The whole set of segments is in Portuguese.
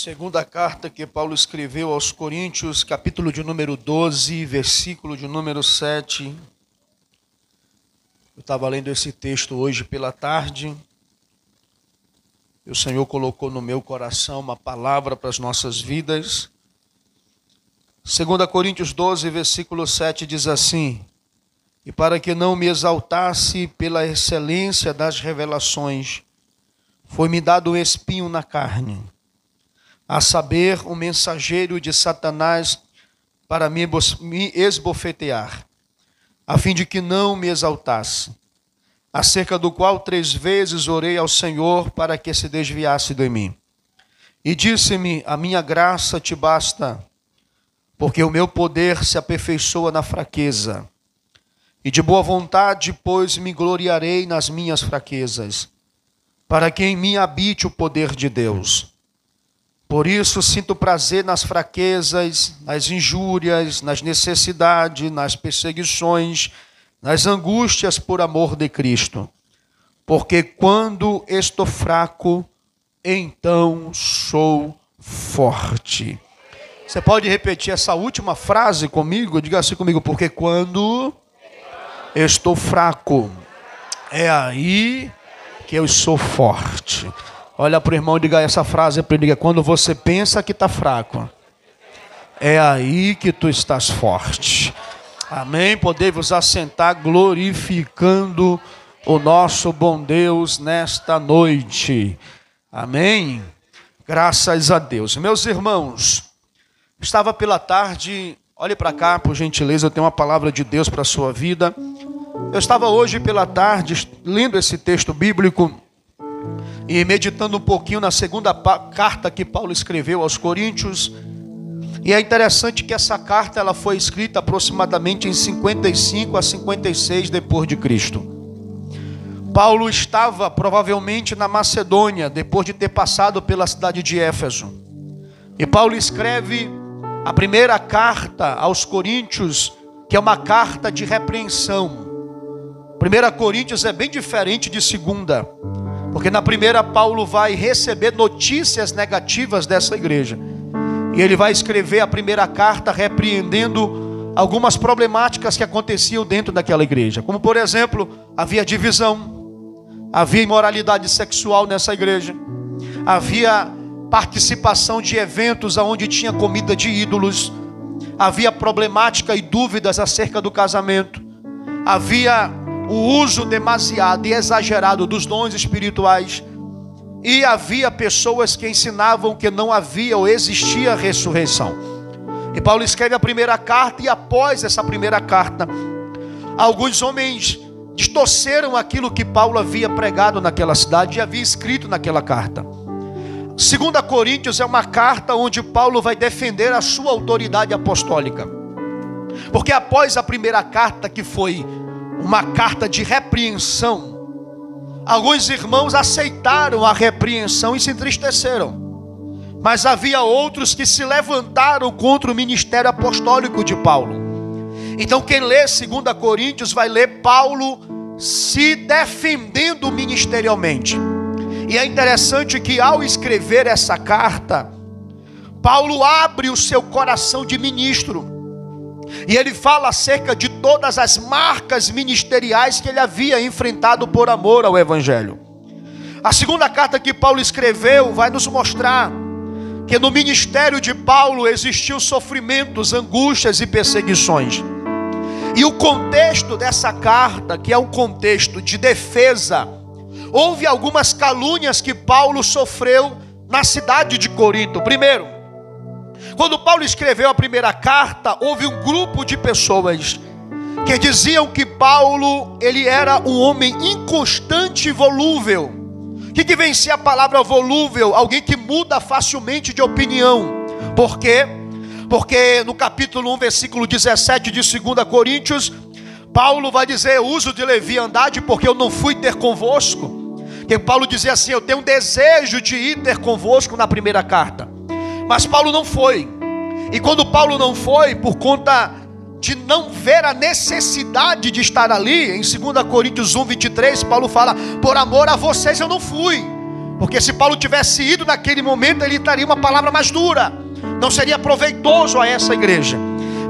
Segunda carta que Paulo escreveu aos Coríntios, capítulo de número 12, versículo de número 7. Eu estava lendo esse texto hoje pela tarde. E o Senhor colocou no meu coração uma palavra para as nossas vidas. 2 Coríntios 12, versículo 7 diz assim: E para que não me exaltasse pela excelência das revelações, foi-me dado um espinho na carne, a saber, um mensageiro de Satanás para me esbofetear, a fim de que não me exaltasse, acerca do qual 3 vezes orei ao Senhor para que se desviasse de mim. E disse-me: a minha graça te basta, porque o meu poder se aperfeiçoa na fraqueza. E de boa vontade, pois, me gloriarei nas minhas fraquezas, para que em mim habite o poder de Deus. Por isso sinto prazer nas fraquezas, nas injúrias, nas necessidades, nas perseguições, nas angústias por amor de Cristo. Porque quando estou fraco, então sou forte. Você pode repetir essa última frase comigo? Diga assim comigo: porque quando estou fraco, é aí que eu sou forte. Olha para o irmão e diga essa frase para ele: diga, quando você pensa que está fraco, é aí que tu estás forte. Amém? Podemos assentar glorificando o nosso bom Deus nesta noite. Amém? Graças a Deus. Meus irmãos, estava pela tarde, olhe para cá por gentileza, eu tenho uma palavra de Deus para a sua vida. Eu estava hoje pela tarde lendo esse texto bíblico e meditando um pouquinho na segunda carta que Paulo escreveu aos Coríntios. E é interessante que essa carta ela foi escrita aproximadamente em 55 a 56 depois de Cristo. Paulo estava provavelmente na Macedônia, depois de ter passado pela cidade de Éfeso. E Paulo escreve a primeira carta aos Coríntios, que é uma carta de repreensão. 1 Coríntios é bem diferente de 2, porque na primeira Paulo vai receber notícias negativas dessa igreja. E ele vai escrever a primeira carta repreendendo algumas problemáticas que aconteciam dentro daquela igreja. Como por exemplo, havia divisão, havia imoralidade sexual nessa igreja, havia participação de eventos onde tinha comida de ídolos, havia problemática e dúvidas acerca do casamento, havia o uso demasiado e exagerado dos dons espirituais, e havia pessoas que ensinavam que não havia ou existia ressurreição. E Paulo escreve a primeira carta, e após essa primeira carta, alguns homens distorceram aquilo que Paulo havia pregado naquela cidade e havia escrito naquela carta. 2 Coríntios é uma carta onde Paulo vai defender a sua autoridade apostólica, porque após a primeira carta, que foi uma carta de repreensão, alguns irmãos aceitaram a repreensão e se entristeceram, mas havia outros que se levantaram contra o ministério apostólico de Paulo. Então quem lê 2 Coríntios vai ler Paulo se defendendo ministerialmente. E é interessante que ao escrever essa carta, Paulo abre o seu coração de ministro, e ele fala acerca de todas as marcas ministeriais que ele havia enfrentado por amor ao Evangelho. A segunda carta que Paulo escreveu vai nos mostrar que no ministério de Paulo existiu sofrimentos, angústias e perseguições. E o contexto dessa carta, que é um contexto de defesa, houve algumas calúnias que Paulo sofreu na cidade de Corinto. Primeiro, quando Paulo escreveu a primeira carta, houve um grupo de pessoas que diziam que Paulo ele era um homem inconstante e volúvel. O que vem ser a palavra volúvel? Alguém que muda facilmente de opinião. Por quê? Porque no capítulo 1, versículo 17 de 2 Coríntios, Paulo vai dizer: uso de leviandade porque eu não fui ter convosco. Que Paulo dizia assim: eu tenho um desejo de ir ter convosco na primeira carta. Mas Paulo não foi. E quando Paulo não foi, por conta de não ver a necessidade de estar ali, em 2 Coríntios 1, 23, Paulo fala: por amor a vocês eu não fui. Porque se Paulo tivesse ido naquele momento, ele estaria uma palavra mais dura, não seria proveitoso a essa igreja.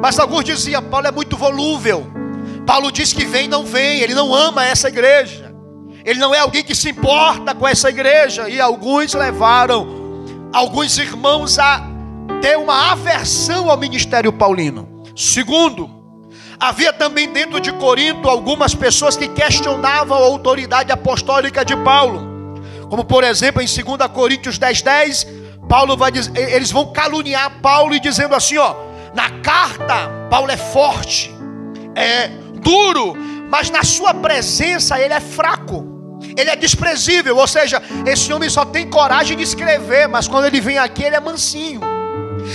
Mas alguns diziam: Paulo é muito volúvel, Paulo diz que vem, não vem, ele não ama essa igreja, ele não é alguém que se importa com essa igreja. E alguns levaram alguns irmãos a ter uma aversão ao ministério paulino. Segundo, havia também dentro de Corinto algumas pessoas que questionavam a autoridade apostólica de Paulo. Como por exemplo em 2 Coríntios 10:10, Paulo vai dizer, eles vão caluniar Paulo e dizendo assim, na carta Paulo é forte, é duro, mas na sua presença ele é fraco, ele é desprezível. Ou seja, esse homem só tem coragem de escrever, mas quando ele vem aqui ele é mansinho.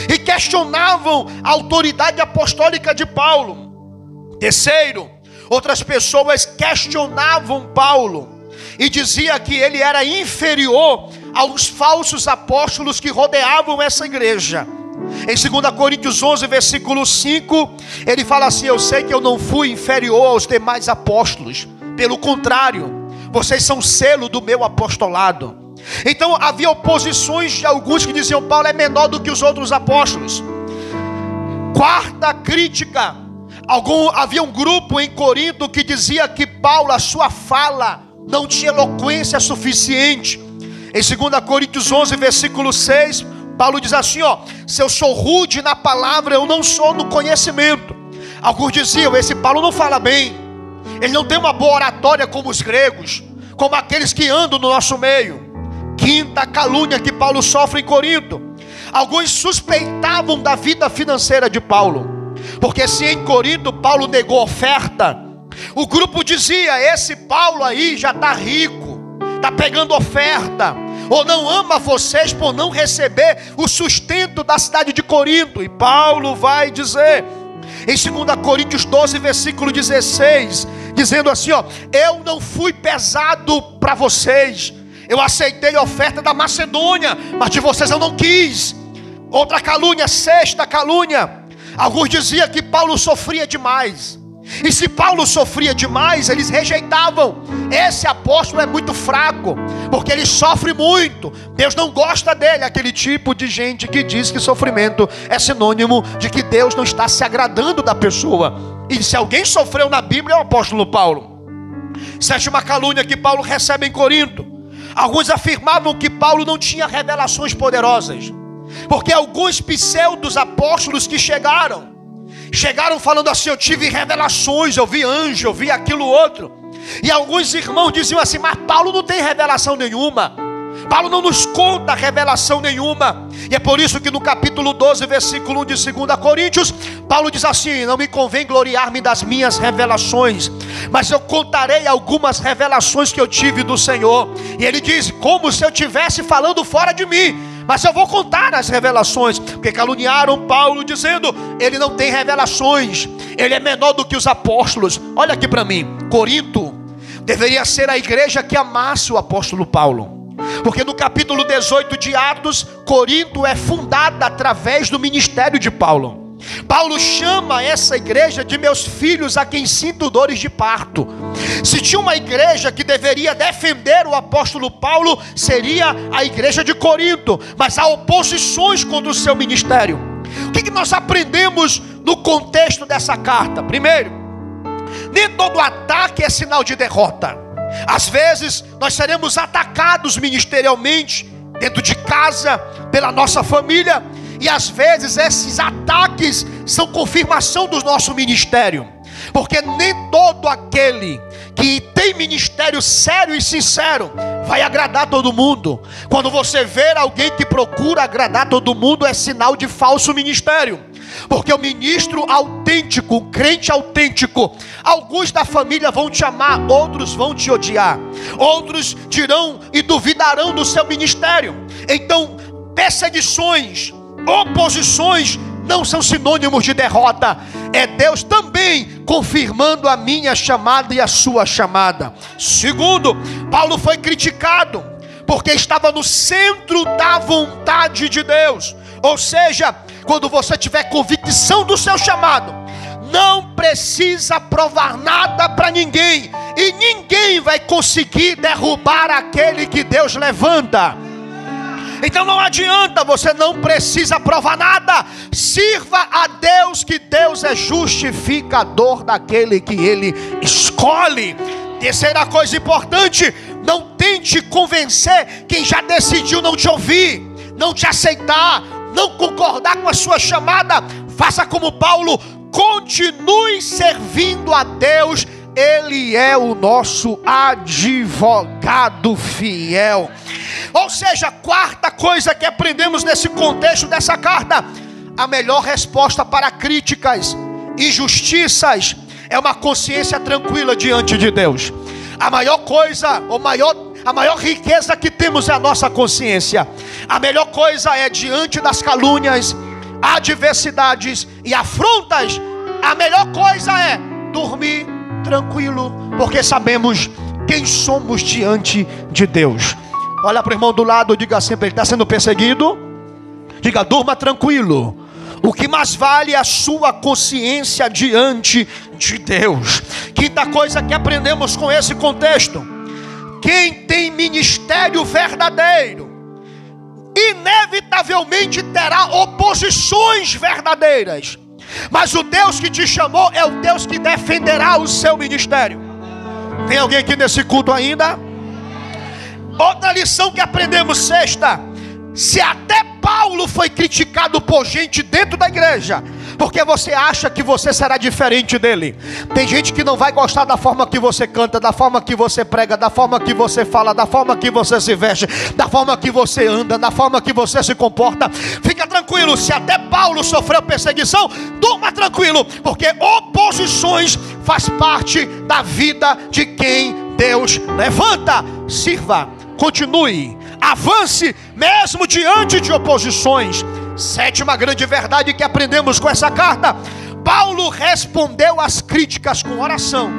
E questionavam a autoridade apostólica de Paulo. Terceiro, outras pessoas questionavam Paulo e dizia que ele era inferior aos falsos apóstolos que rodeavam essa igreja. Em 2 Coríntios 11, versículo 5, ele fala assim: eu sei que eu não fui inferior aos demais apóstolos, pelo contrário, vocês são selo do meu apostolado. Então havia oposições de alguns que diziam: Paulo é menor do que os outros apóstolos. Quarta crítica, havia um grupo em Corinto que dizia que Paulo, a sua fala não tinha eloquência suficiente. Em 2 Coríntios 11, versículo 6, Paulo diz assim, se eu sou rude na palavra, eu não sou no conhecimento. Alguns diziam: esse Paulo não fala bem, ele não tem uma boa oratória como os gregos, como aqueles que andam no nosso meio. Quinta calúnia que Paulo sofre em Corinto: alguns suspeitavam da vida financeira de Paulo, porque se em Corinto Paulo negou oferta, o grupo dizia: esse Paulo aí já está rico, está pegando oferta, ou não ama vocês por não receber o sustento da cidade de Corinto. E Paulo vai dizer em 2 Coríntios 12, versículo 16, dizendo assim, eu não fui pesado para vocês, eu aceitei a oferta da Macedônia, mas de vocês eu não quis. Outra calúnia, sexta calúnia, alguns diziam que Paulo sofria demais, e se Paulo sofria demais, eles rejeitavam. Esse apóstolo é muito fraco, porque ele sofre muito, Deus não gosta dele. Aquele tipo de gente que diz que sofrimento é sinônimo de que Deus não está se agradando da pessoa. E se alguém sofreu na Bíblia é o apóstolo Paulo. Sétima calúnia que Paulo recebe em Corinto: alguns afirmavam que Paulo não tinha revelações poderosas, porque alguns pseudos apóstolos que chegaram falando assim: eu tive revelações, eu vi anjo, eu vi aquilo outro. E alguns irmãos diziam assim: mas Paulo não tem revelação nenhuma, Paulo não nos conta revelação nenhuma. E é por isso que no capítulo 12, versículo 1 de 2 Coríntios, Paulo diz assim: não me convém gloriar-me das minhas revelações, mas eu contarei algumas revelações que eu tive do Senhor. E ele diz: como se eu estivesse falando fora de mim, mas eu vou contar as revelações, porque caluniaram Paulo dizendo: ele não tem revelações, ele é menor do que os apóstolos. Olha aqui para mim, Corinto deveria ser a igreja que amasse o apóstolo Paulo, porque no capítulo 18 de Atos, Corinto é fundada através do ministério de Paulo. Paulo chama essa igreja de meus filhos a quem sinto dores de parto. Se tinha uma igreja que deveria defender o apóstolo Paulo, seria a igreja de Corinto. Mas há oposições contra o seu ministério. O que nós aprendemos no contexto dessa carta? Primeiro, nem todo ataque é sinal de derrota. Às vezes nós seremos atacados ministerialmente, dentro de casa, pela nossa família, e às vezes esses ataques são confirmação do nosso ministério, porque nem todo aquele que tem ministério sério e sincero vai agradar todo mundo. Quando você ver alguém que procura agradar todo mundo, é sinal de falso ministério. Porque o ministro autêntico, o crente autêntico, alguns da família vão te amar, outros vão te odiar, outros dirão e duvidarão do seu ministério. Então, perseguições, oposições não são sinônimos de derrota. É Deus também confirmando a minha chamada e a sua chamada. Segundo, Paulo foi criticado porque estava no centro da vontade de Deus. Ou seja, quando você tiver convicção do seu chamado, não precisa provar nada para ninguém, e ninguém vai conseguir derrubar aquele que Deus levanta. Então não adianta, você não precisa provar nada. Sirva a Deus, que Deus é justificador daquele que Ele escolhe. Terceira coisa importante: não tente convencer quem já decidiu não te ouvir, não te aceitar, não concordar com a sua chamada. Faça como Paulo: continue servindo a Deus. Ele é o nosso advogado fiel. Ou seja, quarta coisa que aprendemos nesse contexto dessa carta: a melhor resposta para críticas, injustiças, é uma consciência tranquila diante de Deus. A maior coisa, a maior riqueza que temos é a nossa consciência. A melhor coisa é, diante das calúnias, adversidades e afrontas, a melhor coisa é dormir tranquilo, porque sabemos quem somos diante de Deus. Olha para o irmão do lado, diga sempre: ele está sendo perseguido? Diga: durma tranquilo. O que mais vale é a sua consciência diante de Deus. Quinta coisa que aprendemos com esse contexto: quem tem ministério verdadeiro, inevitavelmente terá oposições verdadeiras. Mas o Deus que te chamou é o Deus que defenderá o seu ministério. Tem alguém aqui nesse culto ainda? Outra lição que aprendemos, sexta: se até Paulo foi criticado por gente dentro da igreja, porque você acha que você será diferente dele. Tem gente que não vai gostar da forma que você canta, da forma que você prega, da forma que você fala, da forma que você se veste, da forma que você anda, da forma que você se comporta. Fica tranquilo, se até Paulo sofreu perseguição, durma tranquilo, porque oposições faz parte da vida de quem Deus levanta. Sirva, continue, avance mesmo diante de oposições. Sétima grande verdade que aprendemos com essa carta: Paulo respondeu às críticas com oração,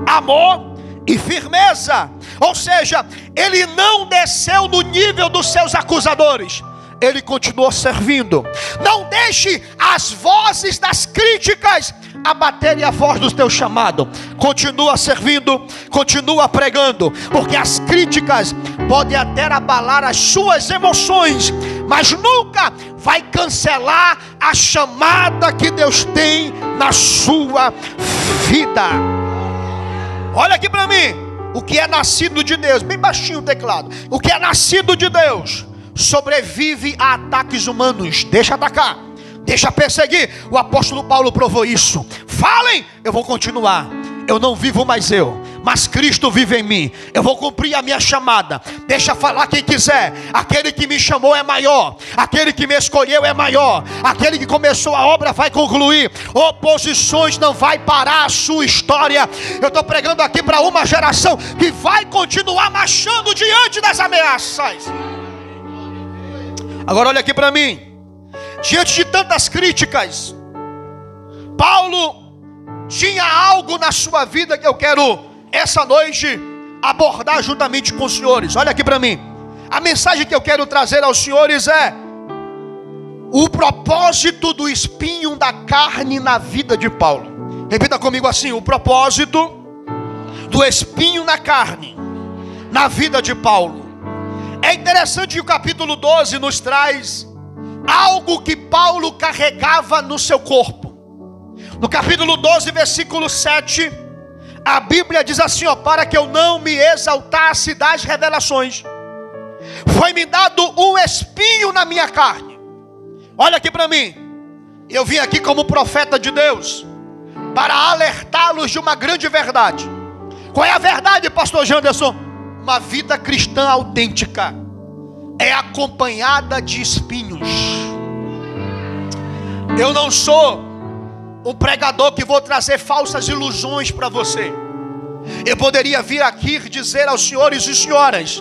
amor e firmeza. Ou seja, ele não desceu no nível dos seus acusadores, ele continuou servindo. Não deixe as vozes das críticas abaterem a voz do teu chamado. Continua servindo, continua pregando, porque as críticas podem até abalar as suas emoções, mas nunca vai cancelar a chamada que Deus tem na sua vida. Olha aqui para mim: o que é nascido de Deus, bem baixinho o teclado, o que é nascido de Deus sobrevive a ataques humanos. Deixa atacar, deixa perseguir. O apóstolo Paulo provou isso. Falem, eu vou continuar. Eu não vivo mais eu, mas Cristo vive em mim. Eu vou cumprir a minha chamada. Deixa falar quem quiser. Aquele que me chamou é maior, aquele que me escolheu é maior, aquele que começou a obra vai concluir. Oposições não vai parar a sua história. Eu estou pregando aqui para uma geração que vai continuar marchando diante das ameaças. Agora olha aqui para mim: diante de tantas críticas, Paulo tinha algo na sua vida que eu quero essa noite abordar juntamente com os senhores. Olha aqui para mim: a mensagem que eu quero trazer aos senhores é o propósito do espinho da carne na vida de Paulo. Repita comigo assim: o propósito do espinho na carne na vida de Paulo. É interessante que o capítulo 12 nos traz algo que Paulo carregava no seu corpo. No capítulo 12, versículo 7, a Bíblia diz assim: para que eu não me exaltasse das revelações, foi-me dado um espinho na minha carne. Olha aqui para mim: eu vim aqui como profeta de Deus para alertá-los de uma grande verdade. Qual é a verdade, pastor Janderson? Uma vida cristã autêntica é acompanhada de espinhos. Eu não sou um pregador que vou trazer falsas ilusões para você. Eu poderia vir aqui dizer aos senhores e senhoras: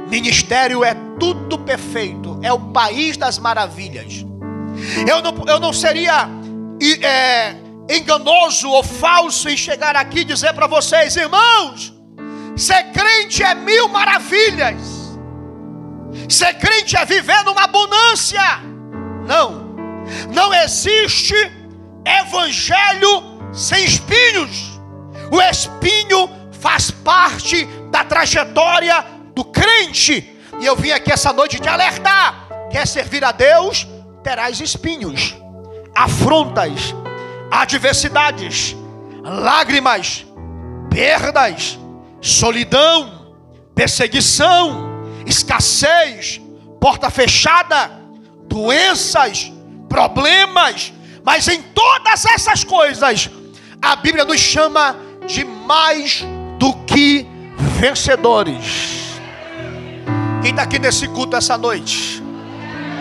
ministério é tudo perfeito, é o país das maravilhas. Eu não seria enganoso ou falso em chegar aqui e dizer para vocês: irmãos, ser crente é mil maravilhas, ser crente é viver numa abundância. Não existe evangelho sem espinhos. O espinho faz parte da trajetória do crente. E eu vim aqui essa noite te alertar: quer servir a Deus, terás espinhos, afrontas, adversidades, lágrimas, perdas, solidão, perseguição, escassez, porta fechada, doenças, problemas. Mas em todas essas coisas, a Bíblia nos chama de mais do que vencedores. Quem está aqui nesse culto essa noite?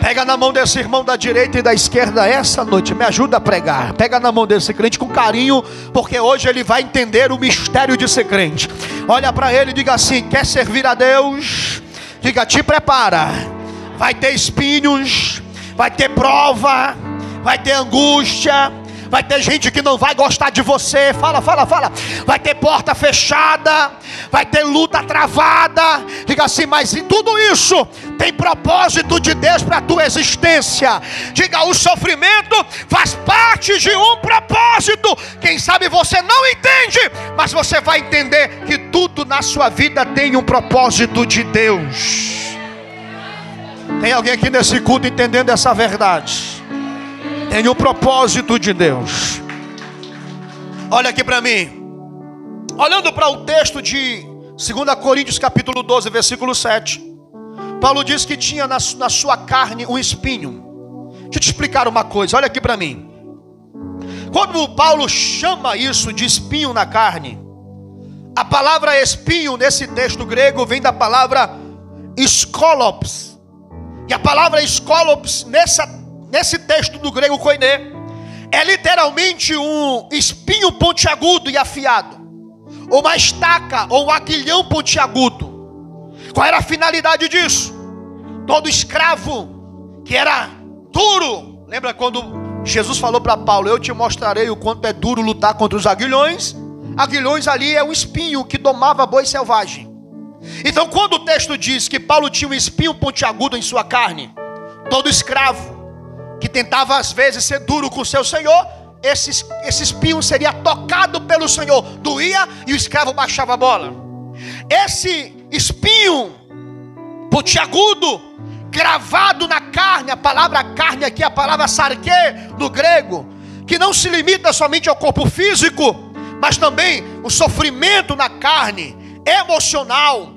Pega na mão desse irmão da direita e da esquerda essa noite, me ajuda a pregar. Pega na mão desse crente com carinho, porque hoje ele vai entender o mistério de ser crente. Olha para ele e diga assim: quer servir a Deus? Diga, te prepara. Vai ter espinhos, vai ter prova, vai ter angústia, vai ter gente que não vai gostar de você. Fala. Vai ter porta fechada, vai ter luta travada. Diga assim: mas em tudo isso tem propósito de Deus para a tua existência. Diga, o sofrimento faz parte de um propósito. Quem sabe você não entende, mas você vai entender que tudo na sua vida tem um propósito de Deus. Tem alguém aqui nesse culto entendendo essa verdade? Tem o propósito de Deus. Olha aqui para mim. Olhando para o texto de 2 Coríntios capítulo 12, versículo 7. Paulo diz que tinha na sua carne um espinho. Deixa eu te explicar uma coisa, olha aqui para mim. Quando Paulo chama isso de espinho na carne, a palavra espinho nesse texto grego vem da palavra skolops. E a palavra skolops nesse texto do grego koiné é literalmente um espinho pontiagudo e afiado, ou uma estaca, ou um aguilhão pontiagudo. Qual era a finalidade disso? Todo escravo que era duro, lembra quando Jesus falou para Paulo: eu te mostrarei o quanto é duro lutar contra os aguilhões? Aguilhões ali é um espinho que domava boi selvagem. Então quando o texto diz que Paulo tinha um espinho pontiagudo em sua carne, todo escravo que tentava às vezes ser duro com seu senhor, esse espinho seria tocado pelo senhor, doía e o escravo baixava a bola. Esse espinho pontiagudo, gravado na carne, a palavra carne aqui é a palavra sarque no grego, que não se limita somente ao corpo físico, mas também o sofrimento na carne, emocional,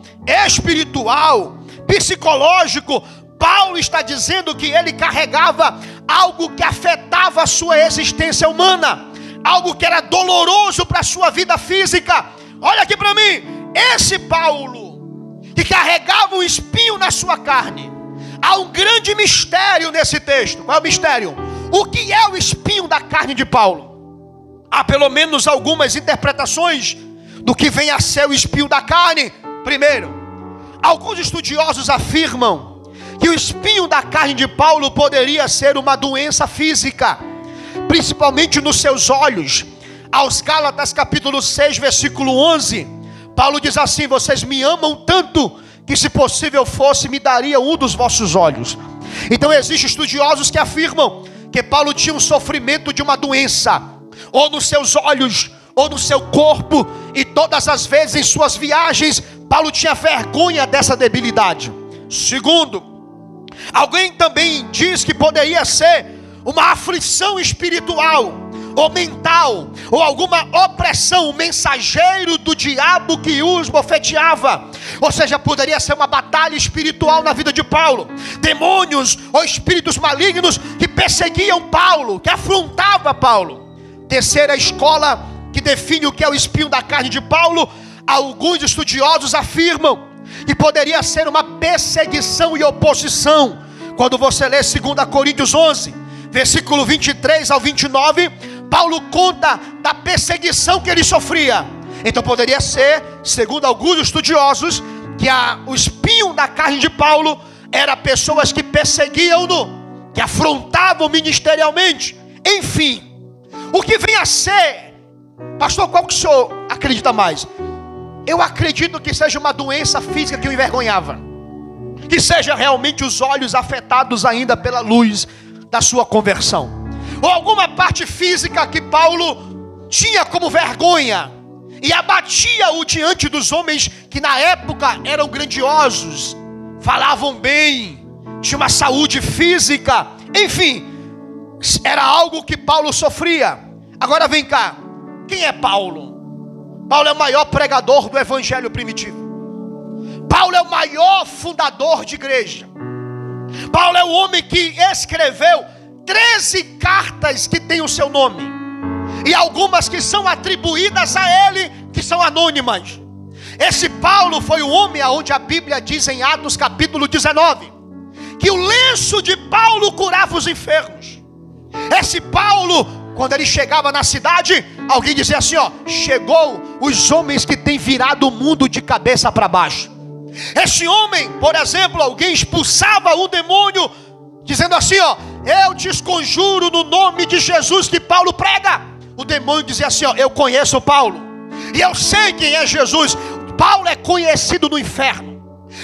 espiritual, psicológico. Paulo está dizendo que ele carregava algo que afetava a sua existência humana, algo que era doloroso para a sua vida física. Olha aqui para mim, esse Paulo que carregava um espinho na sua carne, há um grande mistério nesse texto. Qual é o mistério? O que é o espinho da carne de Paulo? Há pelo menos algumas interpretações do que vem a ser o espinho da carne. Primeiro, alguns estudiosos afirmam que o espinho da carne de Paulo poderia ser uma doença física, principalmente nos seus olhos. Aos Gálatas capítulo 6, versículo 11, Paulo diz assim: vocês me amam tanto que, se possível fosse, me daria um dos vossos olhos. Então existem estudiosos que afirmam que Paulo tinha um sofrimento de uma doença, ou nos seus olhos, ou no seu corpo, e todas as vezes em suas viagens, Paulo tinha vergonha dessa debilidade. Segundo, alguém também diz que poderia ser uma aflição espiritual ou mental, ou alguma opressão, um mensageiro do diabo que os bofeteava. Ou seja, poderia ser uma batalha espiritual na vida de Paulo, demônios ou espíritos malignos que perseguiam Paulo, que afrontavam Paulo. Terceira escola que define o que é o espinho da carne de Paulo, alguns estudiosos afirmam que poderia ser uma perseguição e oposição. Quando você lê 2 Coríntios 11, versículo 23 ao 29, Paulo conta da perseguição que ele sofria. Então poderia ser, segundo alguns estudiosos, que o espinho da carne de Paulo era pessoas que perseguiam-no, que afrontavam ministerialmente. Enfim, o que vem a ser, pastor, qual que o senhor acredita mais? Eu acredito que seja uma doença física que o envergonhava, que seja realmente os olhos afetados ainda pela luz da sua conversão. ou alguma parte física que Paulo tinha como vergonha e abatia-o diante dos homens que na época eram grandiosos, falavam bem, tinha uma saúde física, enfim, era algo que Paulo sofria. Agora vem cá, quem é Paulo? Paulo é o maior pregador do evangelho primitivo. Paulo é o maior fundador de igreja. Paulo é o homem que escreveu 13 cartas que têm o seu nome, e algumas que são atribuídas a ele, que são anônimas. Esse Paulo foi o homem aonde a Bíblia diz em Atos capítulo 19 que o lenço de Paulo curava os enfermos. Esse Paulo, quando ele chegava na cidade, alguém dizia assim, ó, chegou os homens que têm virado o mundo de cabeça para baixo. Esse homem, por exemplo, alguém expulsava um demônio, dizendo assim, ó, eu desconjuro no nome de Jesus que Paulo prega. O demônio dizia assim, ó, eu conheço Paulo, e eu sei quem é Jesus. Paulo é conhecido no inferno.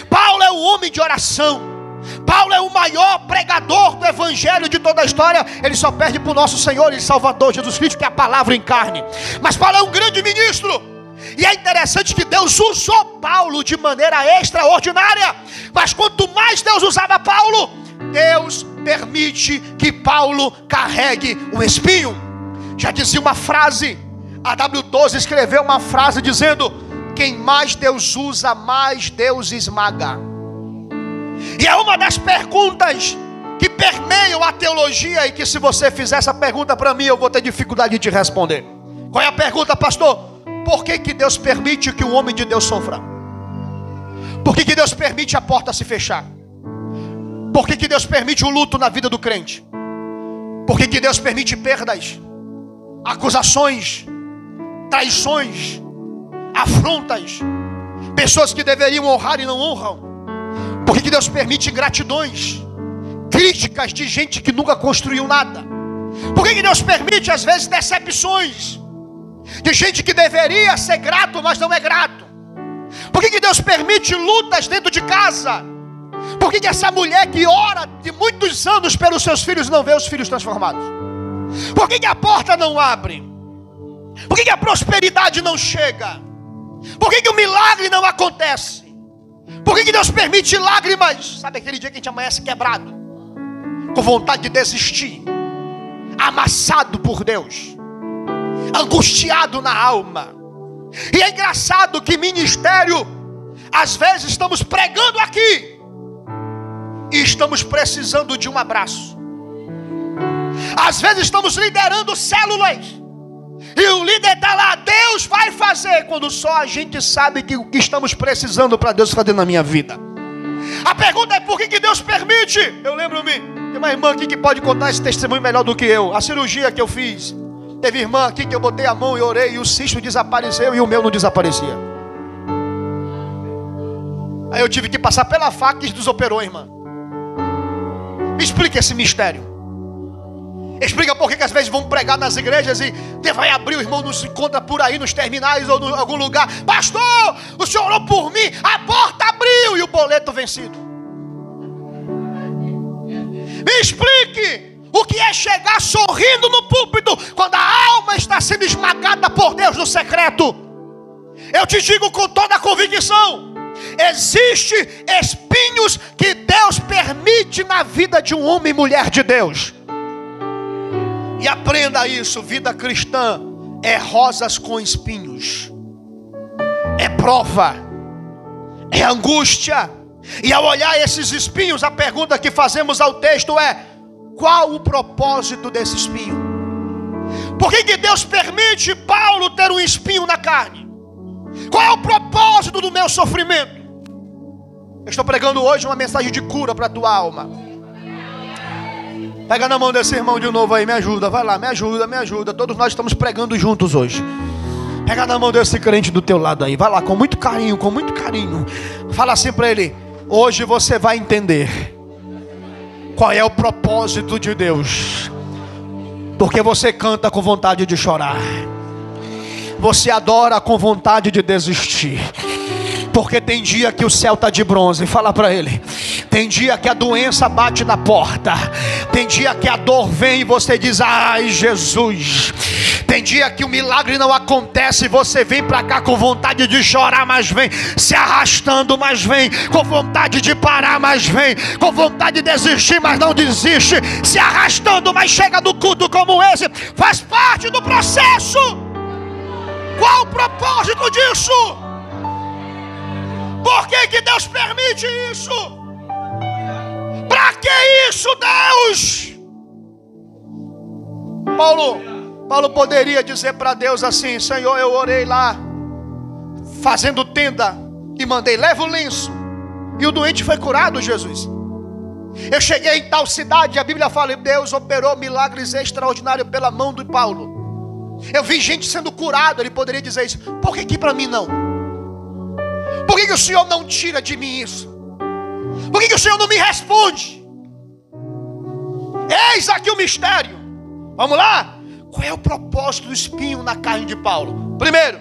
Paulo é o homem de oração. Paulo é o maior pregador do evangelho de toda a história. Ele só perde para o nosso Senhor e Salvador Jesus Cristo, que é a palavra em carne. Mas Paulo é um grande ministro. E é interessante que Deus usou Paulo de maneira extraordinária. Mas quanto mais Deus usava Paulo, Deus permite que Paulo carregue um espinho. Já dizia uma frase, a W12 escreveu uma frase dizendo: quem mais Deus usa, mais Deus esmaga. E é uma das perguntas que permeiam a teologia, e que se você fizer essa pergunta para mim, eu vou ter dificuldade de responder. Qual é a pergunta, pastor? Por que Deus permite que o homem de Deus sofra? Por que Deus permite a porta se fechar? Por que Deus permite o luto na vida do crente? Por que Deus permite perdas, acusações, traições, afrontas, pessoas que deveriam honrar e não honram? Por que Deus permite ingratidões, críticas de gente que nunca construiu nada? Por que Deus permite às vezes decepções de gente que deveria ser grato, mas não é grato? Por que Deus permite lutas dentro de casa? Por que essa mulher que ora de muitos anos pelos seus filhos não vê os filhos transformados? Por que a porta não abre? Por que a prosperidade não chega? Por que o milagre não acontece? Por que Deus permite lágrimas? Sabe aquele dia que a gente amanhece quebrado, com vontade de desistir, amassado por Deus, angustiado na alma? E é engraçado que ministério, às vezes estamos pregando aqui e estamos precisando de um abraço. Às vezes estamos liderando células e o líder está lá, Deus vai fazer, quando só a gente sabe que o que estamos precisando para Deus fazer na minha vida. A pergunta é: por que Deus permite? Eu lembro-me, tem uma irmã aqui que pode contar esse testemunho melhor do que eu. A cirurgia que eu fiz, teve irmã aqui que eu botei a mão e orei, e o cisto desapareceu e o meu não desaparecia. Aí eu tive que passar pela faca e desoperou, irmã. Me explica esse mistério. Explica por que às vezes vão pregar nas igrejas e Deus vai abrir, o irmão nos encontra por aí nos terminais ou em algum lugar: pastor, o senhor orou por mim, a porta abriu e o boleto vencido. Me explique o que é chegar sorrindo no púlpito quando a alma está sendo esmagada por Deus no secreto. Eu te digo com toda a convicção: existem espinhos que Deus permite na vida de um homem e mulher de Deus. E aprenda isso: vida cristã é rosas com espinhos, é prova, é angústia. E ao olhar esses espinhos, a pergunta que fazemos ao texto é: qual o propósito desse espinho? Por que Deus permite Paulo ter um espinho na carne? Qual é o propósito do meu sofrimento? Eu estou pregando hoje uma mensagem de cura para a tua alma. Pega na mão desse irmão de novo aí, me ajuda, vai lá, me ajuda, me ajuda. Todos nós estamos pregando juntos hoje. Pega na mão desse crente do teu lado aí, vai lá, com muito carinho, com muito carinho. Fala assim para ele: hoje você vai entender qual é o propósito de Deus. Porque você canta com vontade de chorar, você adora com vontade de desistir, porque tem dia que o céu está de bronze. Fala para ele: Tem dia que a doença bate na porta. Tem dia que a dor vem e você diz: ai, Jesus. Tem dia que o milagre não acontece e você vem para cá com vontade de chorar, mas vem se arrastando, mas vem com vontade de parar, mas vem com vontade de desistir, mas não desiste, se arrastando, mas chega no culto como esse. Faz parte do processo. Qual o propósito disso? Por que Deus permite isso? Para que isso, Deus? Paulo poderia dizer para Deus assim: Senhor, eu orei lá fazendo tenda e mandei, leva o lenço, e o doente foi curado, Jesus. Eu cheguei em tal cidade, a Bíblia fala, Deus operou milagres extraordinários pela mão de Paulo. Eu vi gente sendo curada. Ele poderia dizer isso. Por que para mim não? Por que o Senhor não tira de mim isso? Por que o Senhor não me responde? Eis aqui o mistério. Vamos lá? Qual é o propósito do espinho na carne de Paulo? Primeiro,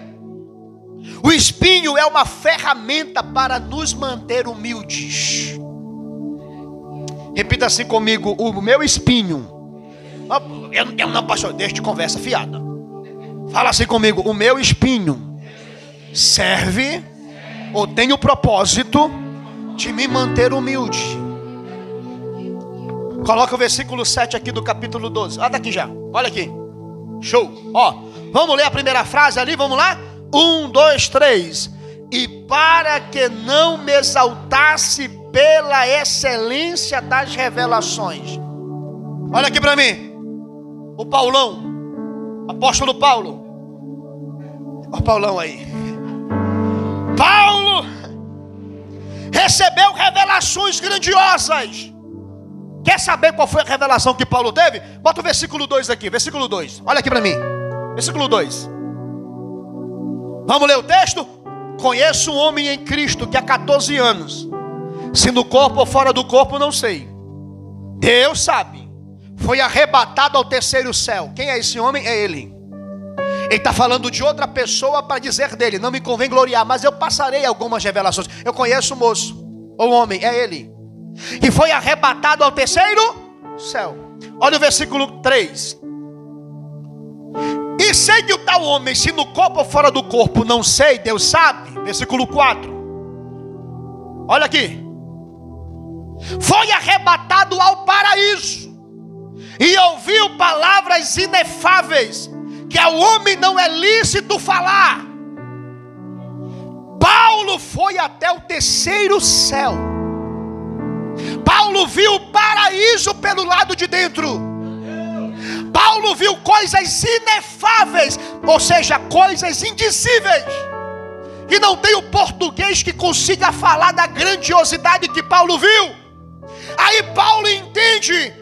o espinho é uma ferramenta para nos manter humildes. Repita assim comigo: o meu espinho. Eu não, pastor, deixa de conversa fiada. Fala assim comigo: o meu espinho serve ou tem o propósito de me manter humilde. Coloca o versículo 7 aqui do capítulo 12. Olha daqui já, olha aqui. Show. Ó, vamos ler a primeira frase ali, vamos lá? 1, 2, 3. E para que não me exaltasse pela excelência das revelações. Olha aqui para mim. O Paulão, apóstolo Paulo. Olha o Paulão aí. Paulo recebeu revelações grandiosas. Quer saber qual foi a revelação que Paulo teve? Bota o versículo 2 aqui, versículo 2. Olha aqui para mim. Versículo 2. Vamos ler o texto? Conheço um homem em Cristo que há 14 anos, se no corpo ou fora do corpo, não sei. Deus sabe. Foi arrebatado ao terceiro céu. Quem é esse homem? É ele. Ele está falando de outra pessoa para dizer dele. Não me convém gloriar, mas eu passarei algumas revelações. Eu conheço o moço, o homem, é ele. E foi arrebatado ao terceiro céu. Olha o versículo 3. E sei que o tal homem, se no corpo ou fora do corpo, não sei, Deus sabe. Versículo 4. Olha aqui. Foi arrebatado ao paraíso e ouviu palavras inefáveis que ao homem não é lícito falar. Paulo foi até o terceiro céu. Paulo viu o paraíso pelo lado de dentro. Paulo viu coisas inefáveis, ou seja, coisas indizíveis, que não tem o português que consiga falar da grandiosidade que Paulo viu. Aí Paulo entende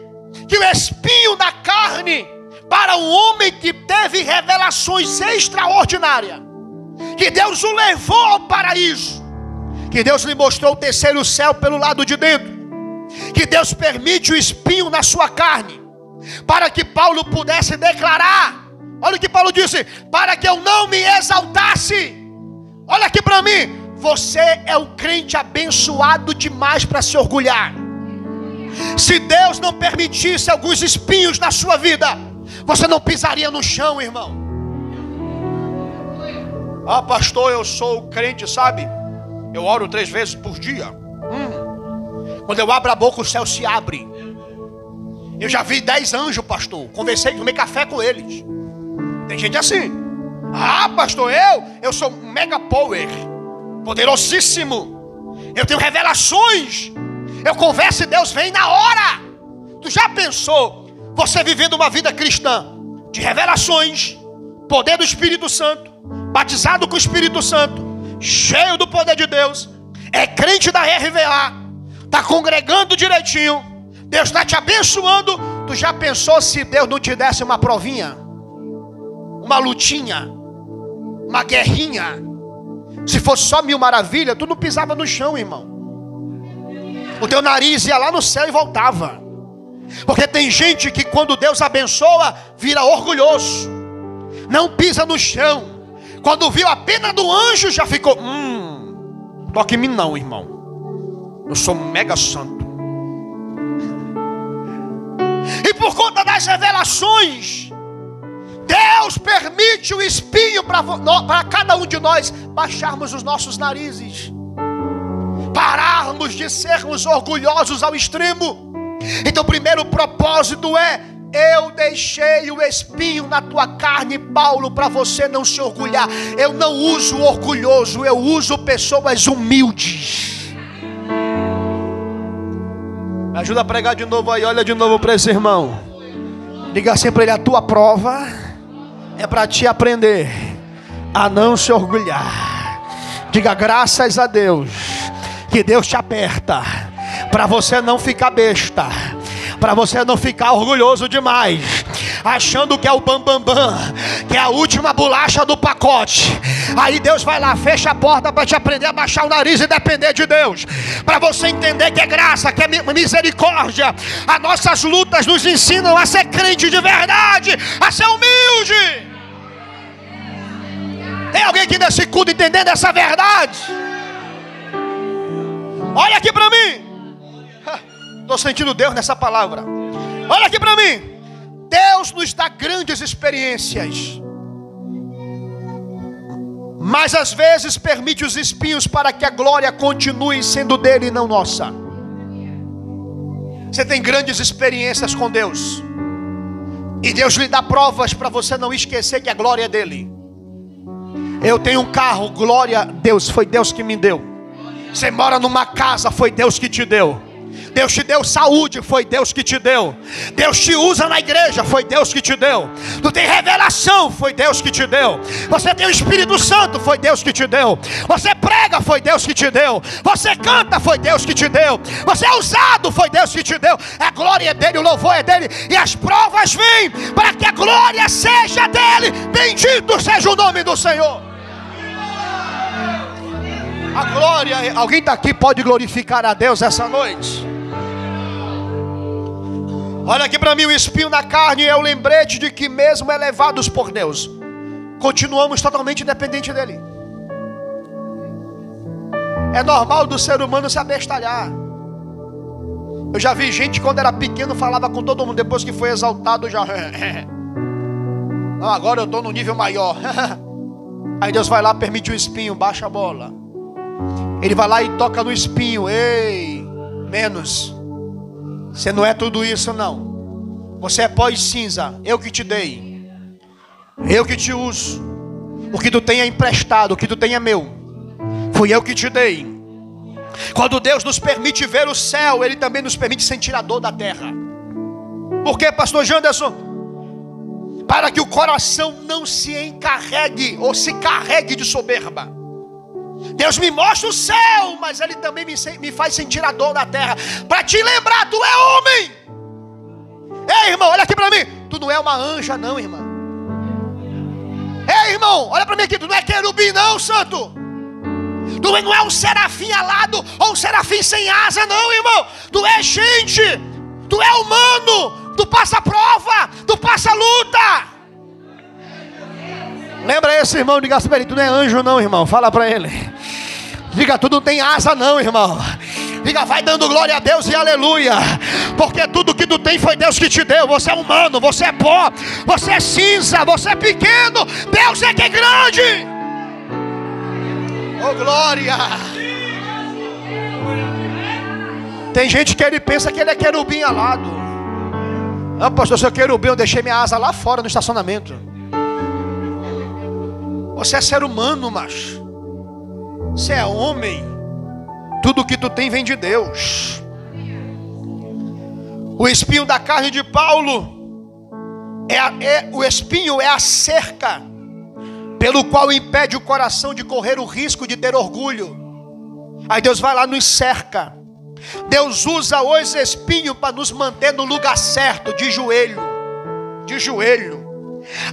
que o espinho na carne, para um homem que teve revelações extraordinárias, que Deus o levou ao paraíso, que Deus lhe mostrou o terceiro céu pelo lado de dentro, que Deus permite o espinho na sua carne, para que Paulo pudesse declarar. Olha o que Paulo disse: para que eu não me exaltasse. Olha aqui para mim. Você é um crente abençoado demais para se orgulhar. Se Deus não permitisse alguns espinhos na sua vida, você não pisaria no chão, irmão. Ah, pastor, eu sou crente, sabe? Eu oro 3 vezes por dia. Quando eu abro a boca, o céu se abre. Eu já vi 10 anjos, pastor. Conversei, tomei café com eles. Tem gente assim. Ah, pastor, eu sou mega power, poderosíssimo. Eu tenho revelações. Eu converso e Deus vem na hora. Tu já pensou você vivendo uma vida cristã de revelações, poder do Espírito Santo, batizado com o Espírito Santo, cheio do poder de Deus, é crente da RVA, está congregando direitinho, Deus está te abençoando. Tu já pensou se Deus não te desse uma provinha, uma lutinha, uma guerrinha? Se fosse só 1000 maravilhas, tu não pisava no chão, irmão. O teu nariz ia lá no céu e voltava. Porque tem gente que quando Deus abençoa, vira orgulhoso, não pisa no chão. Quando viu a pena do anjo, já ficou: toque em mim não, irmão. Eu sou mega santo. as revelações. Deus permite o espinho para cada um de nós baixarmos os nossos narizes, pararmos de sermos orgulhosos ao extremo. Então o primeiro propósito é: eu deixei o espinho na tua carne, Paulo, para você não se orgulhar. Eu não uso orgulhoso, eu uso pessoas humildes. Me ajuda a pregar de novo aí, olha de novo para esse irmão. Diga assim para ele: a tua prova é para te aprender a não se orgulhar. Diga: graças a Deus que Deus te aperta para você não ficar besta, para você não ficar orgulhoso demais, achando que é o bambambam, que é a última bolacha do pacote. Aí Deus vai lá, fecha a porta para te aprender a baixar o nariz e depender de Deus, para você entender que é graça, que é misericórdia. As nossas lutas nos ensinam a ser crente de verdade, a ser humilde. Tem alguém aqui nesse culto entendendo essa verdade? Olha aqui para mim. Estou sentindo Deus nessa palavra. Olha aqui para mim. Deus nos dá grandes experiências, mas às vezes permite os espinhos para que a glória continue sendo dele e não nossa. Você tem grandes experiências com Deus, e Deus lhe dá provas para você não esquecer que a glória é dele. Eu tenho um carro, glória a Deus, foi Deus que me deu. Você mora numa casa, foi Deus que te deu. Deus te deu saúde, foi Deus que te deu. Deus te usa na igreja, foi Deus que te deu. Tu tem revelação, foi Deus que te deu. Você tem o Espírito Santo, foi Deus que te deu. Você prega, foi Deus que te deu. Você canta, foi Deus que te deu. Você é usado, foi Deus que te deu. A glória é dele, o louvor é dele, e as provas vêm para que a glória seja dele. Bendito seja o nome do Senhor. A glória, alguém está aqui, pode glorificar a Deus essa noite? Olha aqui para mim, o espinho na carne é o lembrete de que mesmo elevados por Deus, continuamos totalmente dependentes dele. É normal do ser humano se abestalhar. Eu já vi gente quando era pequeno falava com todo mundo, depois que foi exaltado já não, agora eu estou no nível maior. Aí Deus vai lá, permite o espinho, baixa a bola. Ele vai lá e toca no espinho. Ei, menos. Você não é tudo isso não. Você é pó e cinza. Eu que te dei. Eu que te uso. O que tu tem é emprestado. O que tu tem é meu. Fui eu que te dei. Quando Deus nos permite ver o céu, Ele também nos permite sentir a dor da terra. Por quê, pastor Janderson? Para que o coração não se encarregue ou se carregue de soberba. Deus me mostra o céu, mas Ele também me faz sentir a dor da terra, para te lembrar, tu é homem. Ei, irmão, olha aqui para mim. Tu não é uma anja não, irmão. Ei, irmão, olha para mim aqui. Tu não é querubim não, santo. Tu não é um serafim alado ou um serafim sem asa não, irmão. Tu é gente. Tu é humano. Tu passa prova. Tu passa luta. Lembra esse irmão, diga assim para ele: tu não é anjo não, irmão. Fala para ele. Diga: tu não tem asa não, irmão. Diga: vai dando glória a Deus e aleluia. Porque tudo que tu tem foi Deus que te deu. Você é humano, você é pó, você é cinza, você é pequeno. Deus é que é grande. Oh glória. Tem gente que ele pensa que ele é querubim alado. Não, pastor, se eu querubim, eu deixei minha asa lá fora no estacionamento. Você é ser humano, macho. Você é homem. Tudo que tu tem vem de Deus. O espinho da carne de Paulo o espinho é a cerca pelo qual impede o coração de correr o risco de ter orgulho. Aí Deus vai lá e nos cerca. Deus usa os espinhos para nos manter no lugar certo, de joelho. De joelho.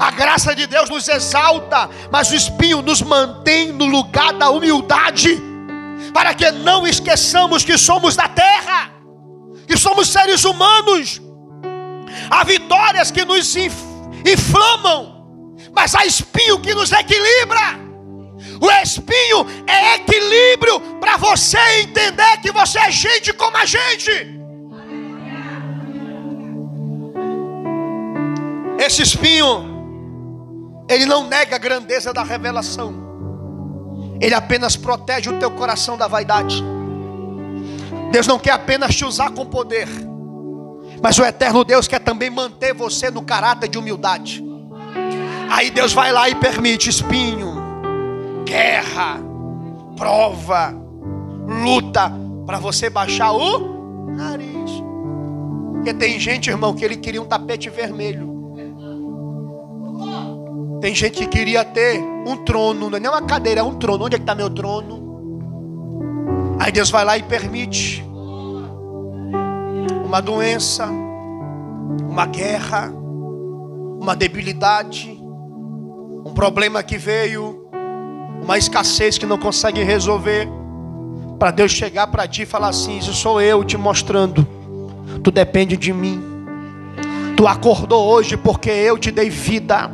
A graça de Deus nos exalta, mas o espinho nos mantém no lugar da humildade, para que não esqueçamos que somos da terra, que somos seres humanos. Há vitórias que nos inflamam, mas há espinho que nos equilibra. O espinho é equilíbrio para você entender que você é gente como a gente. Esse espinho, ele não nega a grandeza da revelação. Ele apenas protege o teu coração da vaidade. Deus não quer apenas te usar com poder, mas o eterno Deus quer também manter você no caráter de humildade. Aí Deus vai lá e permite espinho, guerra, prova, luta, para você baixar o nariz. Porque tem gente, irmão, que ele queria um tapete vermelho. Tem gente que queria ter um trono, não é nem uma cadeira, é um trono. Onde é que está meu trono? Aí Deus vai lá e permite uma doença, uma guerra, uma debilidade, um problema que veio, uma escassez que não consegue resolver, para Deus chegar para ti e falar assim: isso sou eu te mostrando, tu depende de mim. Tu acordou hoje porque eu te dei vida.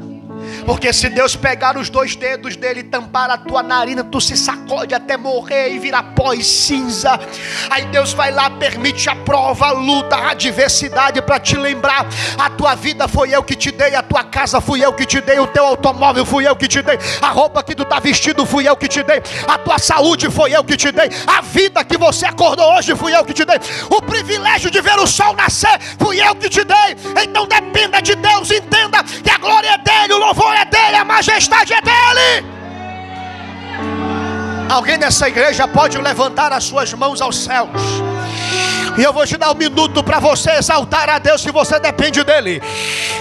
Porque se Deus pegar os 2 dedos dele e tampar a tua narina, tu se sacode até morrer e virar pó e cinza. Aí Deus vai lá, permite a prova, a luta, a adversidade, para te lembrar: a tua vida foi eu que te dei, a tua casa fui eu que te dei, o teu automóvel fui eu que te dei, a roupa que tu está vestido fui eu que te dei, a tua saúde foi eu que te dei, a vida que você acordou hoje fui eu que te dei, o privilégio de ver o sol nascer fui eu que te dei. Então dependa de Deus, entenda que a glória é dele, o louvor é dele, a majestade é dele. Alguém nessa igreja pode levantar as suas mãos aos céus, e eu vou te dar 1 minuto para você exaltar a Deus, que você depende dele.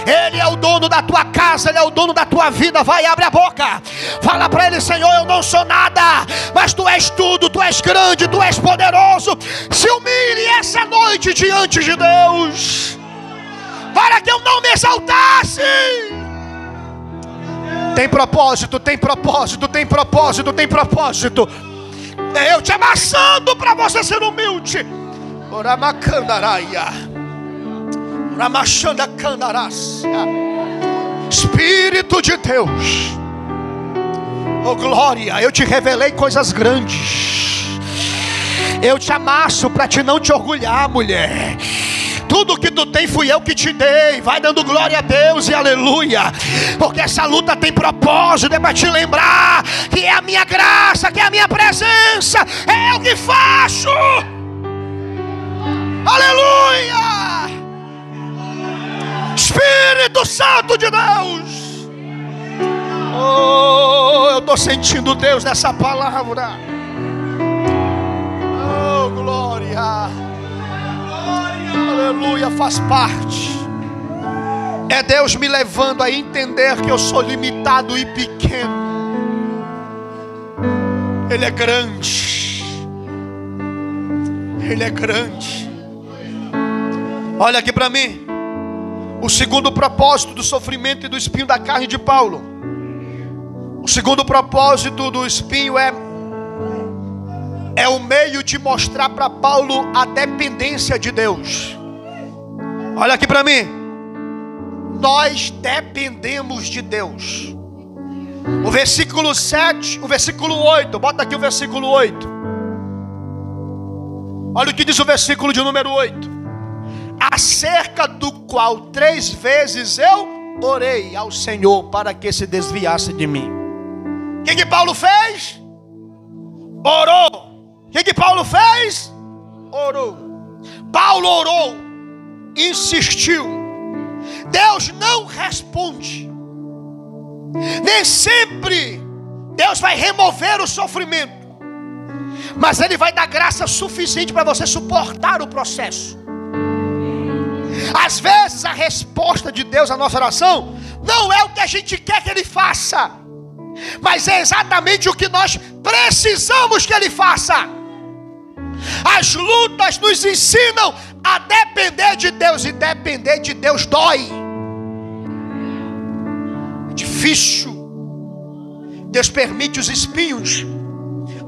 Ele é o dono da tua casa, ele é o dono da tua vida. Vai, abre a boca, fala para ele: Senhor, eu não sou nada, mas tu és tudo, tu és grande, tu és poderoso. Se humilhe essa noite diante de Deus, para que eu não me exaltasse. Tem propósito, tem propósito, tem propósito, tem propósito. É eu te amassando para você ser humilde. Espírito de Deus, oh glória, eu te revelei coisas grandes. Eu te amasso para te não te orgulhar, mulher. Tudo que tu tem fui eu que te dei. Vai dando glória a Deus e aleluia. Porque essa luta tem propósito. É para te lembrar que é a minha graça, que é a minha presença. É eu que faço. Aleluia. Espírito Santo de Deus. Oh, eu estou sentindo Deus nessa palavra. Oh, glória. Aleluia, faz parte. É Deus me levando a entender que eu sou limitado e pequeno. Ele é grande. Ele é grande. Olha aqui para mim. O segundo propósito do sofrimento e do espinho da carne de Paulo. O segundo propósito do espinho é o meio de mostrar para Paulo a dependência de Deus. Olha aqui para mim. Nós dependemos de Deus. O versículo 7, o versículo 8. Bota aqui o versículo 8. Olha o que diz o versículo de número 8. Acerca do qual 3 vezes eu orei ao Senhor para que se desviasse de mim. O que Paulo fez? Orou. O que Paulo fez? Orou. Paulo orou, insistiu. Deus não responde. Nem sempre Deus vai remover o sofrimento, mas Ele vai dar graça suficiente para você suportar o processo. Às vezes a resposta de Deus à nossa oração não é o que a gente quer que Ele faça, mas é exatamente o que nós precisamos que Ele faça. As lutas nos ensinam a depender de Deus, e depender de Deus dói. É difícil. Deus permite os espinhos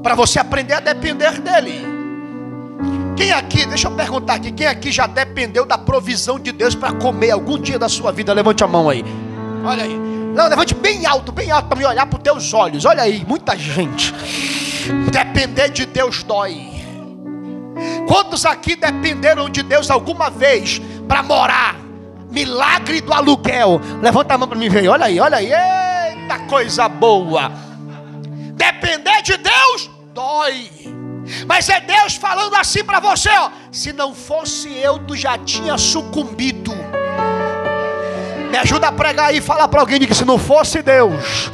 para você aprender a depender dEle. Quem aqui, deixa eu perguntar aqui, quem aqui já dependeu da provisão de Deus para comer algum dia da sua vida? Levante a mão aí. Olha aí. Não, levante bem alto para me olhar para os teus olhos. Olha aí, muita gente. Depender de Deus dói. Quantos aqui dependeram de Deus alguma vez para morar? Milagre do aluguel. Levanta a mão para mim ver. Olha aí, olha aí. Eita coisa boa. Depender de Deus dói. Mas é Deus falando assim para você, ó. Se não fosse eu, tu já tinha sucumbido. Me ajuda a pregar aí, fala para alguém que se não fosse Deus,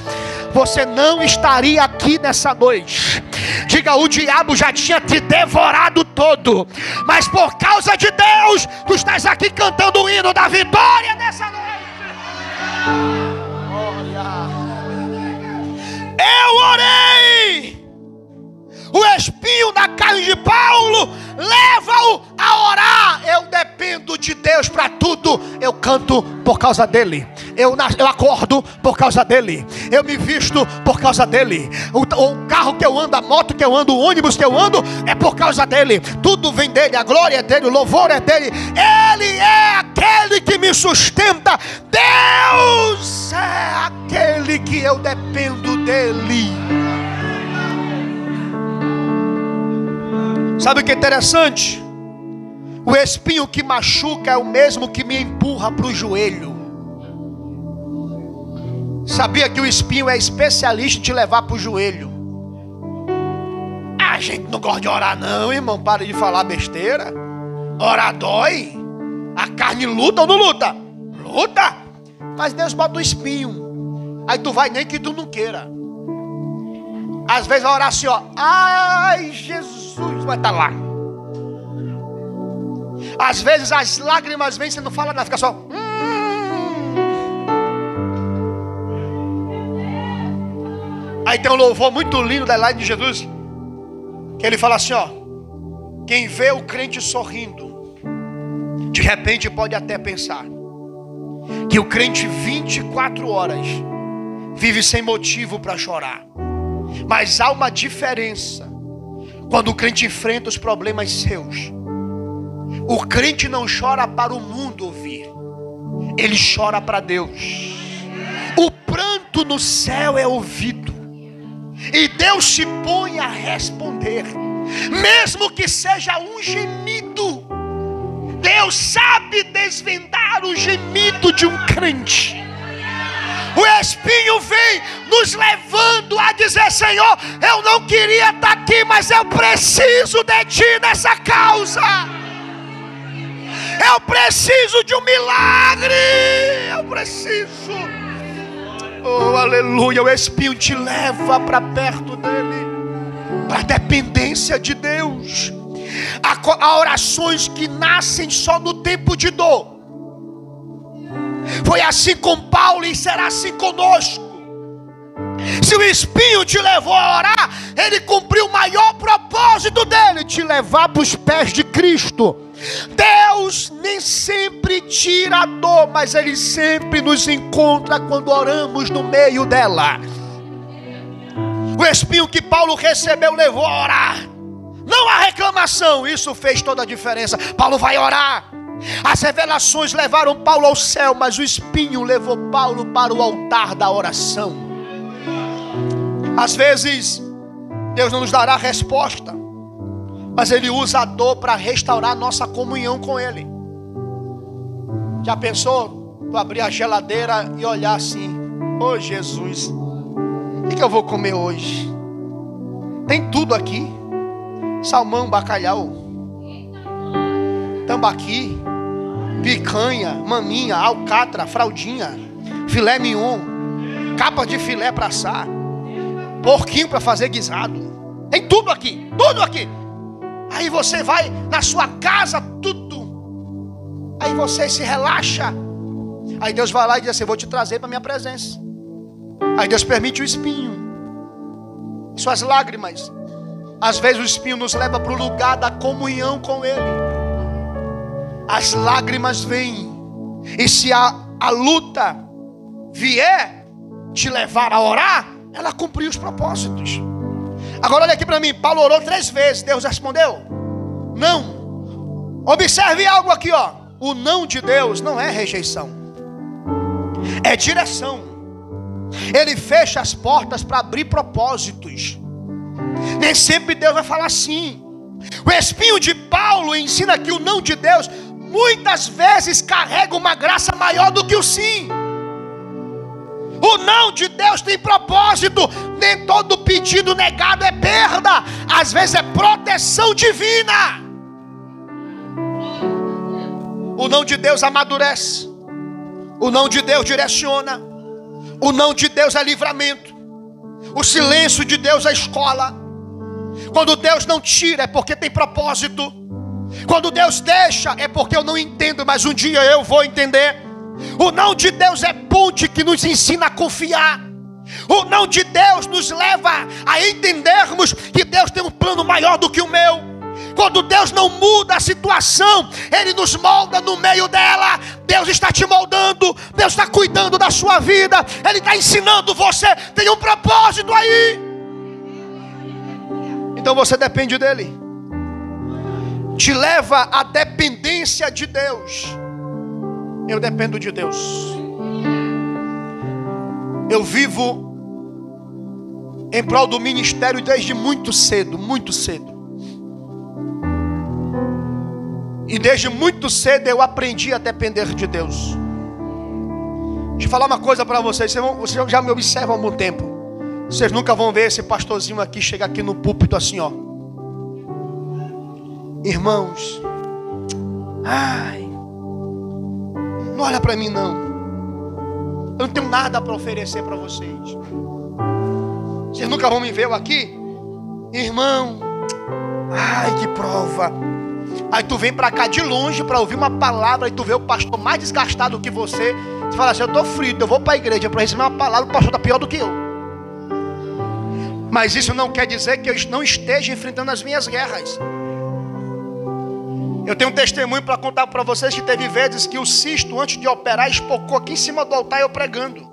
você não estaria aqui nessa noite. Diga, o diabo já tinha te devorado todo, mas por causa de Deus, tu estás aqui cantando o hino da vitória nessa noite. Olha, eu orei. O espinho da carne de Paulo leva-o a orar. Eu dependo de Deus para tudo. Eu canto por causa dele. Eu acordo por causa dele. Eu me visto por causa dele. O carro que eu ando, a moto que eu ando, o ônibus que eu ando, é por causa dele. Tudo vem dele, a glória é dele, o louvor é dele. Ele é aquele que me sustenta. Deus é aquele que eu dependo dele. Sabe o que é interessante? O espinho que machuca é o mesmo que me empurra para o joelho. Sabia que o espinho é especialista em te levar para o joelho? A gente não gosta de orar não, irmão. Para de falar besteira. Orar dói. A carne luta ou não luta? Luta. Mas Deus bota o espinho. Aí tu vai nem que tu não queira. Às vezes vai orar assim, ó. Ai, Jesus vai estar lá. Às vezes as lágrimas vêm, você não fala nada, fica só. Aí tem um louvor muito lindo da Elaine de Jesus, que ele fala assim, ó. Quem vê o crente sorrindo, de repente pode até pensar que o crente 24 horas vive sem motivo para chorar. Mas há uma diferença quando o crente enfrenta os problemas seus. O crente não chora para o mundo ouvir, ele chora para Deus. O pranto no céu é ouvido, e Deus se põe a responder, mesmo que seja um gemido. Deus sabe desvendar o gemido de um crente. O espinho vem nos levando a dizer, Senhor, eu não queria estar aqui, mas eu preciso de Ti nessa causa. Eu preciso de um milagre. Eu preciso. Oh, aleluia. O espinho te leva para perto dele, para a dependência de Deus. Há orações que nascem só no tempo de dor. Foi assim com Paulo e será assim conosco. Se o espinho te levou a orar, ele cumpriu o maior propósito dele, te levar para os pés de Cristo. Deus nem sempre tira a dor, mas Ele sempre nos encontra quando oramos no meio dela. O espinho que Paulo recebeu levou a orar, não a reclamação. Isso fez toda a diferença. Paulo vai orar. As revelações levaram Paulo ao céu, mas o espinho levou Paulo para o altar da oração. Às vezes Deus não nos dará resposta, mas Ele usa a dor para restaurar nossa comunhão com Ele. Já pensou? Tu abrir a geladeira e olhar assim: ô Jesus, o que eu vou comer hoje? Tem tudo aqui: salmão, bacalhau, tambaqui, picanha, maminha, alcatra, fraldinha, filé mignon, capa de filé para assar, porquinho para fazer guisado. Tem tudo aqui, tudo aqui. Aí você vai na sua casa, tudo. Aí você se relaxa. Aí Deus vai lá e diz assim: vou te trazer para minha presença. Aí Deus permite o espinho, suas lágrimas. Às vezes o espinho nos leva para o lugar da comunhão com Ele. As lágrimas vêm, e se a luta vier te levar a orar, ela cumpriu os propósitos. Agora olha aqui para mim. Paulo orou 3 vezes. Deus respondeu? Não. Observe algo aqui, ó. O não de Deus não é rejeição, é direção. Ele fecha as portas para abrir propósitos. Nem sempre Deus vai falar sim. O espinho de Paulo ensina que o não de Deus muitas vezes carrega uma graça maior do que o sim. O não de Deus tem propósito. Nem todo pedido negado é perda. Às vezes é proteção divina. O não de Deus amadurece. O não de Deus direciona. O não de Deus é livramento. O silêncio de Deus é escola. Quando Deus não tira é porque tem propósito. Quando Deus deixa é porque eu não entendo, mas um dia eu vou entender. O não de Deus é ponte que nos ensina a confiar. O não de Deus nos leva a entendermos que Deus tem um plano maior do que o meu. Quando Deus não muda a situação, Ele nos molda no meio dela. Deus está te moldando, Deus está cuidando da sua vida, Ele está ensinando você, tem um propósito aí. Então você depende dEle. Te leva à dependência de Deus. Eu dependo de Deus. Eu vivo em prol do ministério desde muito cedo, muito cedo. E desde muito cedo eu aprendi a depender de Deus. Deixa eu falar uma coisa para vocês. Vocês já me observam há algum tempo. Vocês nunca vão ver esse pastorzinho aqui chegar aqui no púlpito assim, ó. Irmãos, ai, não olha para mim não. Eu não tenho nada para oferecer para vocês. Vocês nunca vão me ver eu aqui, irmão. Ai, que prova. Aí tu vem para cá de longe para ouvir uma palavra e tu vê o pastor mais desgastado que você. Você fala assim, eu estou frito, eu vou para a igreja para receber uma palavra, o pastor está pior do que eu. Mas isso não quer dizer que eu não esteja enfrentando as minhas guerras. Eu tenho um testemunho para contar para vocês que teve vezes que o cisto, antes de operar, espocou aqui em cima do altar eu pregando.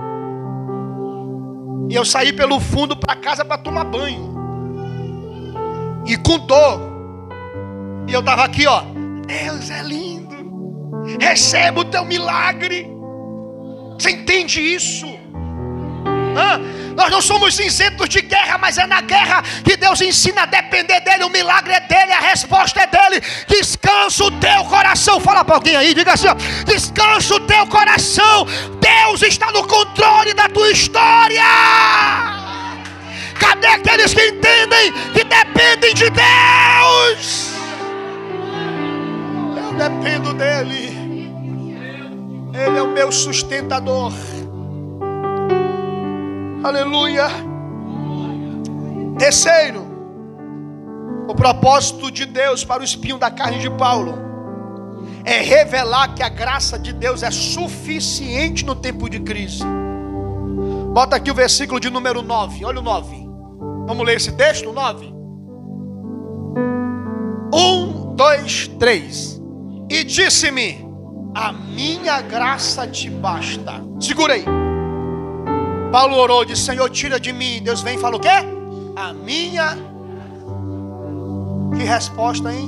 E eu saí pelo fundo para casa para tomar banho. E com dor. E eu estava aqui, ó. Deus é lindo. Receba o teu milagre. Você entende isso? Nós não somos cinzentos de guerra, mas é na guerra que Deus ensina a depender dEle. O milagre é dEle, a resposta é dEle. Descansa o teu coração. Fala para alguém aí, diga assim, ó. Descansa o teu coração. Deus está no controle da tua história. Cadê aqueles que entendem que dependem de Deus? Eu dependo dEle. Ele é o meu sustentador. Aleluia. Terceiro, o propósito de Deus para o espinho da carne de Paulo é revelar que a graça de Deus é suficiente no tempo de crise. Bota aqui o versículo de número 9. Olha o 9. Vamos ler esse texto, o 9. 1, 2, 3. E disse-me, a minha graça te basta. Segura aí. Paulo orou, disse, Senhor, tira de mim. Deus vem e fala o quê? A minha... Que resposta, hein?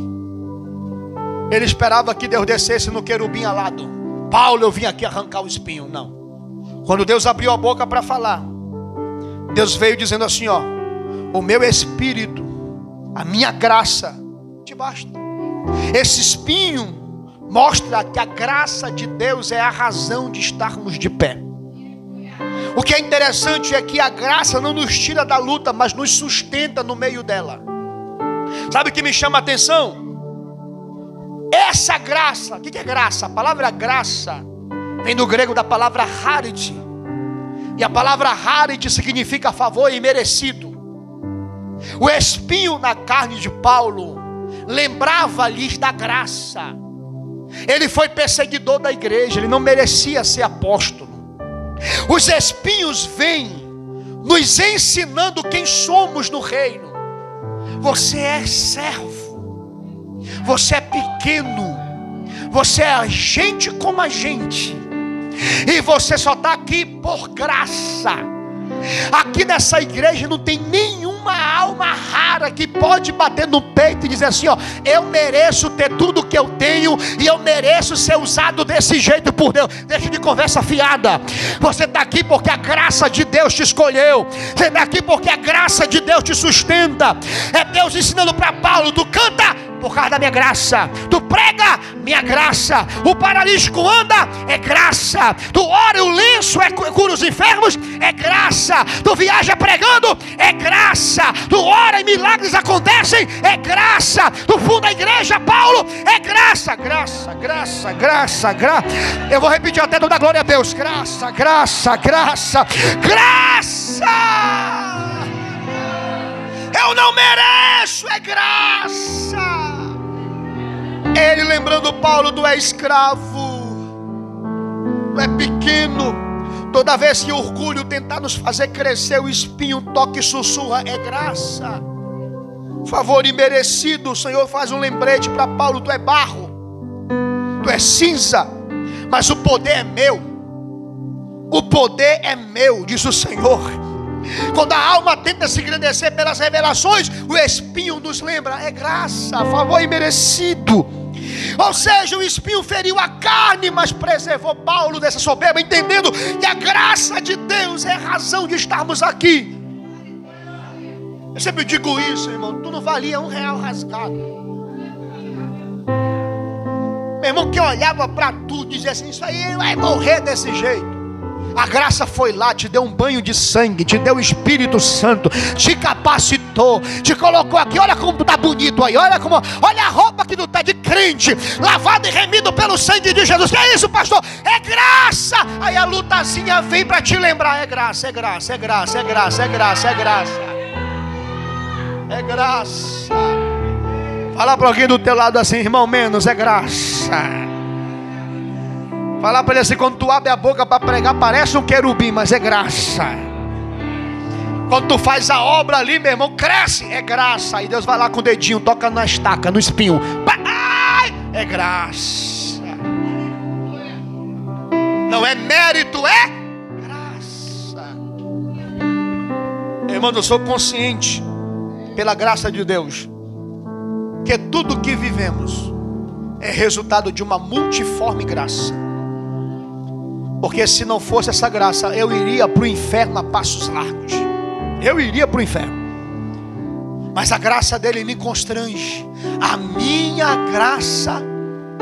Ele esperava que Deus descesse no querubim alado. Paulo, eu vim aqui arrancar o espinho. Não. Quando Deus abriu a boca para falar, Deus veio dizendo assim, ó. O meu espírito, a minha graça te basta. Esse espinho mostra que a graça de Deus é a razão de estarmos de pé. O que é interessante é que a graça não nos tira da luta, mas nos sustenta no meio dela. Sabe o que me chama a atenção? Essa graça, o que é graça? A palavra graça vem do grego da palavra charis. E a palavra charis significa favor imerecido. O espinho na carne de Paulo lembrava-lhes da graça. Ele foi perseguidor da igreja, ele não merecia ser apóstolo. Os espinhos vêm nos ensinando quem somos no reino. Você é servo, você é pequeno, você é gente como a gente, e você só está aqui por graça. Aqui nessa igreja não tem nenhuma alma rara que pode bater no peito e dizer assim, ó, eu mereço ter tudo que eu tenho e eu mereço ser usado desse jeito por Deus. Deixa de conversa fiada. Você está aqui porque a graça de Deus te escolheu. Você está aqui porque a graça de Deus te sustenta. É Deus ensinando para Paulo, tu canta por causa da minha graça. Tu prega, minha graça. O paralítico anda, é graça. Tu ora, o lenço cura os enfermos, é graça. Tu viaja pregando, é graça. Tu ora e milagres acontecem, é graça. Tu funda a igreja, Paulo, é graça. Graça, graça, graça, graça. Eu vou repetir até toda a glória a Deus. Graça, graça, graça, graça. Eu não mereço, é graça. Ele lembrando Paulo, tu é escravo, tu é pequeno. Toda vez que o orgulho tentar nos fazer crescer, o espinho toca e sussurra, é graça. Favor imerecido. O Senhor faz um lembrete para Paulo, tu é barro, tu é cinza, mas o poder é meu. O poder é meu, diz o Senhor. Quando a alma tenta se engrandecer pelas revelações, o espinho nos lembra, é graça, favor imerecido. Ou seja, o espinho feriu a carne, mas preservou Paulo dessa soberba, entendendo que a graça de Deus é a razão de estarmos aqui. Eu sempre digo isso, irmão, tu não valia R$1 rasgado. Meu irmão que olhava para tu, dizia assim, isso aí vai morrer desse jeito. A graça foi lá, te deu um banho de sangue, te deu o Espírito Santo, te capacitou, te colocou aqui. Olha como tu tá bonito aí, olha a roupa que tu tá de crente, lavado e remido pelo sangue de Jesus. Que é isso, pastor? É graça. Aí a lutazinha vem para te lembrar, é graça, é graça, é graça, é graça, é graça, é graça, é graça. Fala para alguém do teu lado assim, irmão, menos, é graça. Falar para ele assim, quando tu abre a boca para pregar, parece um querubim, mas é graça. Quando tu faz a obra ali, meu irmão, cresce, é graça. Aí Deus vai lá com o dedinho, toca na estaca, no espinho. Ai, é graça. Não é mérito, é graça. Irmão, eu sou consciente, pela graça de Deus, que tudo que vivemos é resultado de uma multiforme graça. Porque se não fosse essa graça, eu iria para o inferno a passos largos. Eu iria para o inferno. Mas a graça dele me constrange. A minha graça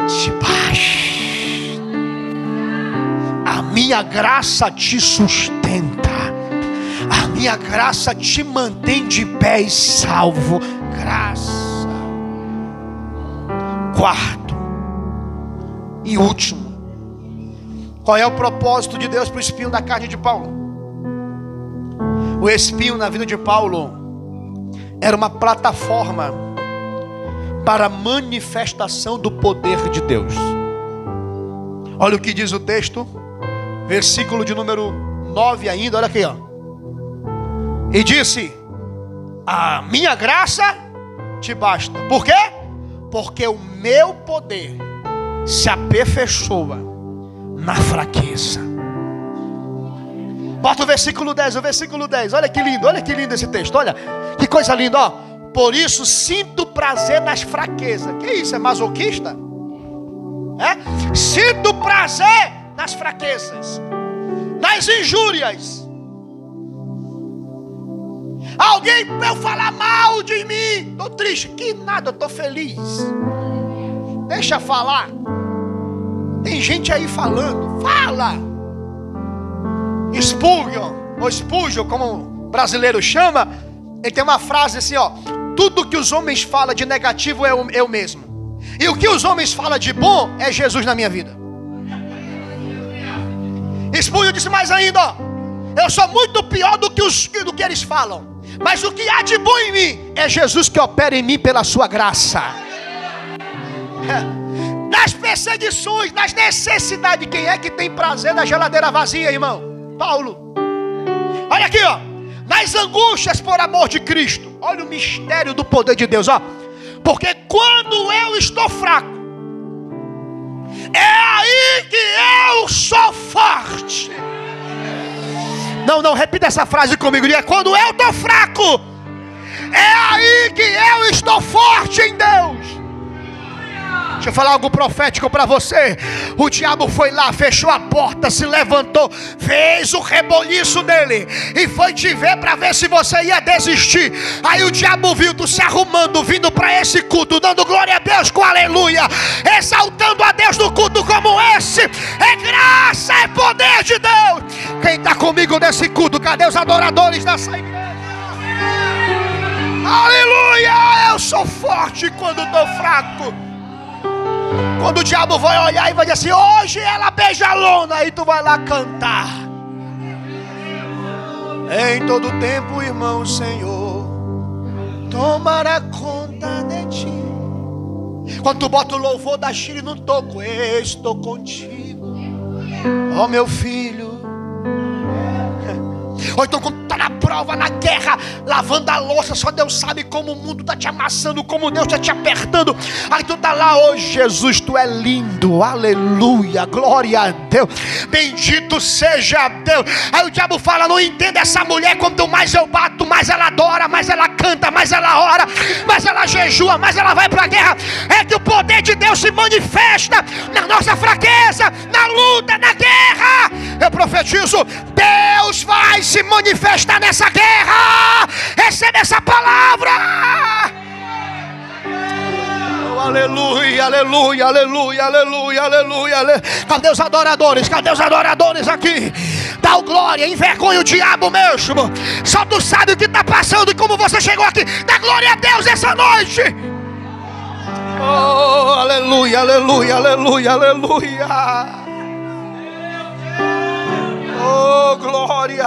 te basta. A minha graça te sustenta. A minha graça te mantém de pé e salvo. Graça. Quarto e último. Qual é o propósito de Deus para o espinho da carne de Paulo? O espinho na vida de Paulo era uma plataforma para a manifestação do poder de Deus. Olha o que diz o texto, versículo de número 9 ainda, olha aqui, ó. E disse, a minha graça te basta. Por quê? Porque o meu poder se aperfeiçoa na fraqueza. Bota o versículo 10, olha que lindo esse texto, olha, que coisa linda, ó. Por isso sinto prazer nas fraquezas. Que isso, é masoquista? É? Sinto prazer nas fraquezas, nas injúrias. Alguém vai falar mal de mim, estou triste, que nada, eu estou feliz. Deixa falar. Tem gente aí falando, fala. Spurgeon, ou Spurgeon, como o brasileiro chama, ele tem uma frase assim, ó: tudo que os homens falam de negativo é eu mesmo, e o que os homens falam de bom é Jesus na minha vida. Spurgeon disse mais ainda, ó: eu sou muito pior do que eles falam, mas o que há de bom em mim é Jesus que opera em mim pela sua graça. Nas perseguições, nas necessidades, quem é que tem prazer na geladeira vazia, irmão? Paulo. Olha aqui, ó: nas angústias por amor de Cristo. Olha o mistério do poder de Deus, ó. Porque quando eu estou fraco, é aí que eu sou forte. Não, repita essa frase comigo. É quando eu estou fraco, é aí que eu estou forte em Deus. Deixa eu falar algo profético para você. O diabo foi lá, fechou a porta, se levantou, fez o reboliço dele e foi te ver para ver se você ia desistir. Aí o diabo viu tu se arrumando, vindo para esse culto, dando glória a Deus com aleluia, exaltando a Deus no culto como esse. É graça, é poder de Deus. Quem está comigo nesse culto? Cadê os adoradores dessa igreja? Aleluia! Eu sou forte quando estou fraco. Quando o diabo vai olhar e vai dizer assim: hoje ela beija a lona, aí tu vai lá cantar. Em todo tempo, irmão, o Senhor tomará conta de ti. Quando tu bota o louvor da Chile no toco, estou contigo, ó meu filho. Ou então quando tá na prova, na guerra, lavando a louça, só Deus sabe como o mundo tá te amassando, como Deus tá te apertando. Aí tu tá lá: hoje, Jesus, tu é lindo, aleluia, glória a Deus, bendito seja Deus. Aí o diabo fala: não entenda essa mulher, quanto mais eu bato, mais ela adora, mais ela canta, mais ela ora, mais ela jejua, mais ela vai pra guerra. É que o poder de Deus se manifesta na nossa fraqueza, na luta, na guerra. Eu profetizo: Deus vai se manifestar nessa guerra. Recebe essa palavra. Oh, aleluia, aleluia, aleluia, aleluia, aleluia. Cadê os adoradores? Cadê os adoradores aqui? Dá o glória, envergonha o diabo mesmo. Só tu sabe o que está passando e como você chegou aqui. Dá glória a Deus essa noite. Oh, aleluia, aleluia, aleluia, aleluia. Oh, glória.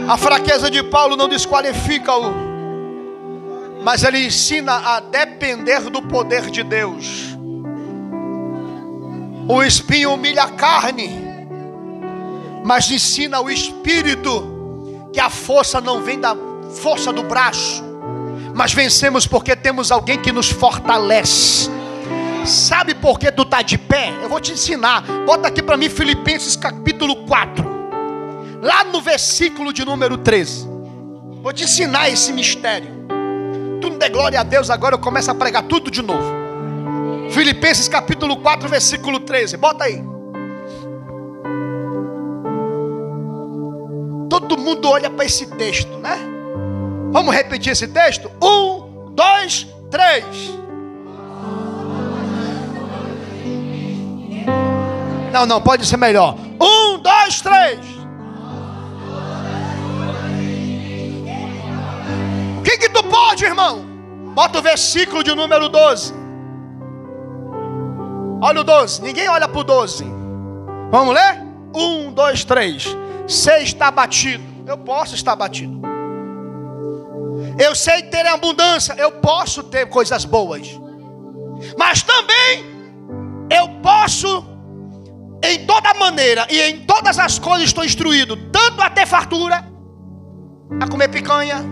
A fraqueza de Paulo não desqualifica-o, mas ele ensina a depender do poder de Deus. O espinho humilha a carne, mas ensina o espírito que a força não vem da força do braço, mas vencemos porque temos alguém que nos fortalece. Sabe por que tu está de pé? Eu vou te ensinar. Bota aqui para mim Filipenses capítulo 4, lá no versículo de número 13. Vou te ensinar esse mistério. Tu não dê glória a Deus agora, eu começo a pregar tudo de novo. Filipenses capítulo 4, versículo 13. Bota aí. Todo mundo olha para esse texto, né? Vamos repetir esse texto? 1, 2, 3. Não, pode ser melhor. 1, 2, 3. O que tu pode, irmão? Bota o versículo de número 12. Olha o 12. Ninguém olha para o 12. Vamos ler? 1, 2, 3. Você está batido. Eu posso estar batido. Eu sei ter abundância. Eu posso ter coisas boas. Mas também eu posso, em toda maneira e em todas as coisas estou instruído, tanto a ter fartura, a comer picanha,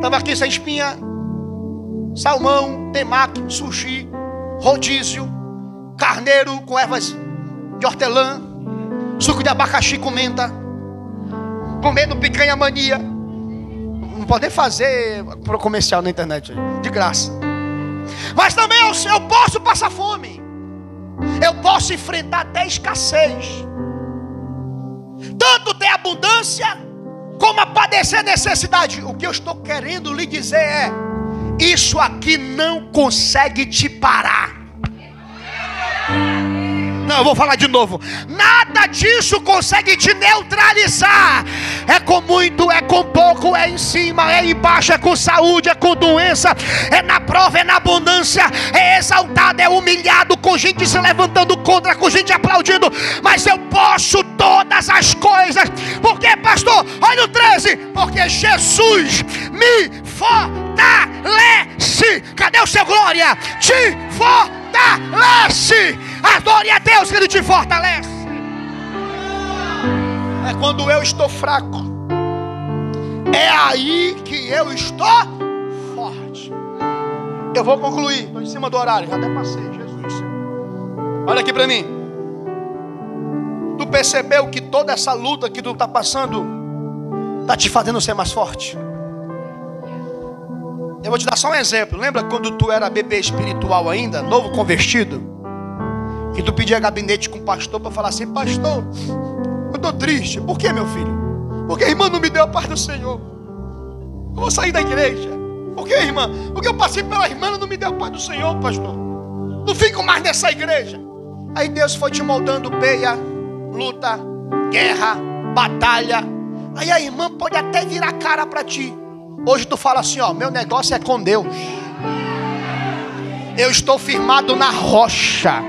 tambaqui sem espinha, salmão, temaki, sushi, rodízio, carneiro com ervas de hortelã, suco de abacaxi com menta, comendo picanha mania. Não pode fazer pro comercial na internet, de graça. Mas também eu posso passar fome. Eu posso enfrentar até escassez. Tanto ter abundância, como a padecer necessidade. O que eu estou querendo lhe dizer é: isso aqui não consegue te parar. Não, eu vou falar de novo. Nada disso consegue te neutralizar. É com muito, é com pouco, é em cima, é embaixo, é com saúde, é com doença, é na prova, é na abundância, é exaltado, é humilhado, com gente se levantando contra, com gente aplaudindo. Mas eu posso todas as coisas. Por quê, pastor? Olha o 13. Porque Jesus me fortalece. Cadê o seu glória? Te fortalece. Adore a Deus que Ele te fortalece. É quando eu estou fraco, é aí que eu estou forte. Eu vou concluir, estou em cima do horário, já até passei, Jesus. Olha aqui para mim. Tu percebeu que toda essa luta que tu está passando está te fazendo ser mais forte? Eu vou te dar só um exemplo. Lembra quando tu era bebê espiritual ainda, novo convertido? Que tu pedia gabinete com o pastor para falar assim: pastor, eu tô triste. Por que, meu filho? Porque a irmã não me deu a paz do Senhor. Eu vou sair da igreja. Por que, irmã? Porque eu passei pela irmã, ela não me deu a paz do Senhor, pastor. Não fico mais nessa igreja. Aí Deus foi te moldando peia, luta, guerra, batalha. Aí a irmã pode até virar a cara para ti. Hoje tu fala assim: ó, meu negócio é com Deus. Eu estou firmado na rocha.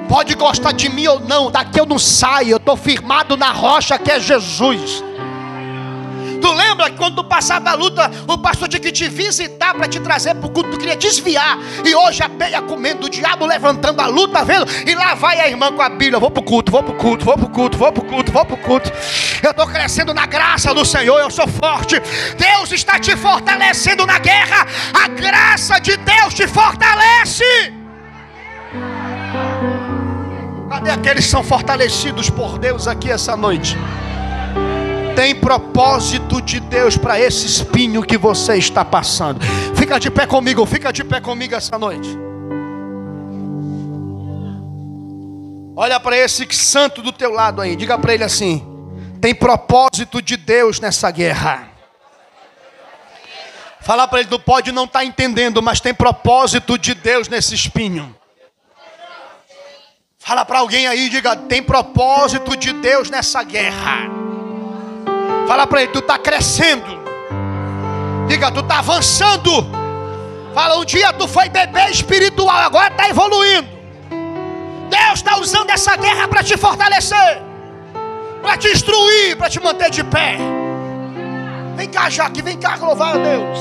Pode gostar de mim ou não, daqui eu não saio. Eu estou firmado na rocha que é Jesus. Tu lembra que quando tu passava a luta, o pastor tinha que te visitar para te trazer para o culto, tu queria desviar. E hoje a peia comendo, o diabo levantando a luta, vendo? E lá vai a irmã com a Bíblia: vou para o culto, vou para o culto, vou para o culto, vou para o culto, vou para o culto. Eu estou crescendo na graça do Senhor, eu sou forte. Deus está te fortalecendo na guerra. A graça de Deus te fortalece. Cadê aqueles que são fortalecidos por Deus aqui essa noite? Tem propósito de Deus para esse espinho que você está passando. Fica de pé comigo essa noite. Olha para esse santo do teu lado aí. Diga para ele assim: tem propósito de Deus nessa guerra. Fala para ele: tu pode não estar entendendo, mas tem propósito de Deus nesse espinho. Fala para alguém aí, diga: tem propósito de Deus nessa guerra. Fala para ele: tu está crescendo. Diga: tu está avançando. Fala: um dia tu foi bebê espiritual, agora está evoluindo. Deus está usando essa guerra para te fortalecer, para te instruir, para te manter de pé. Vem cá, Jaque, vem cá louvar a Deus.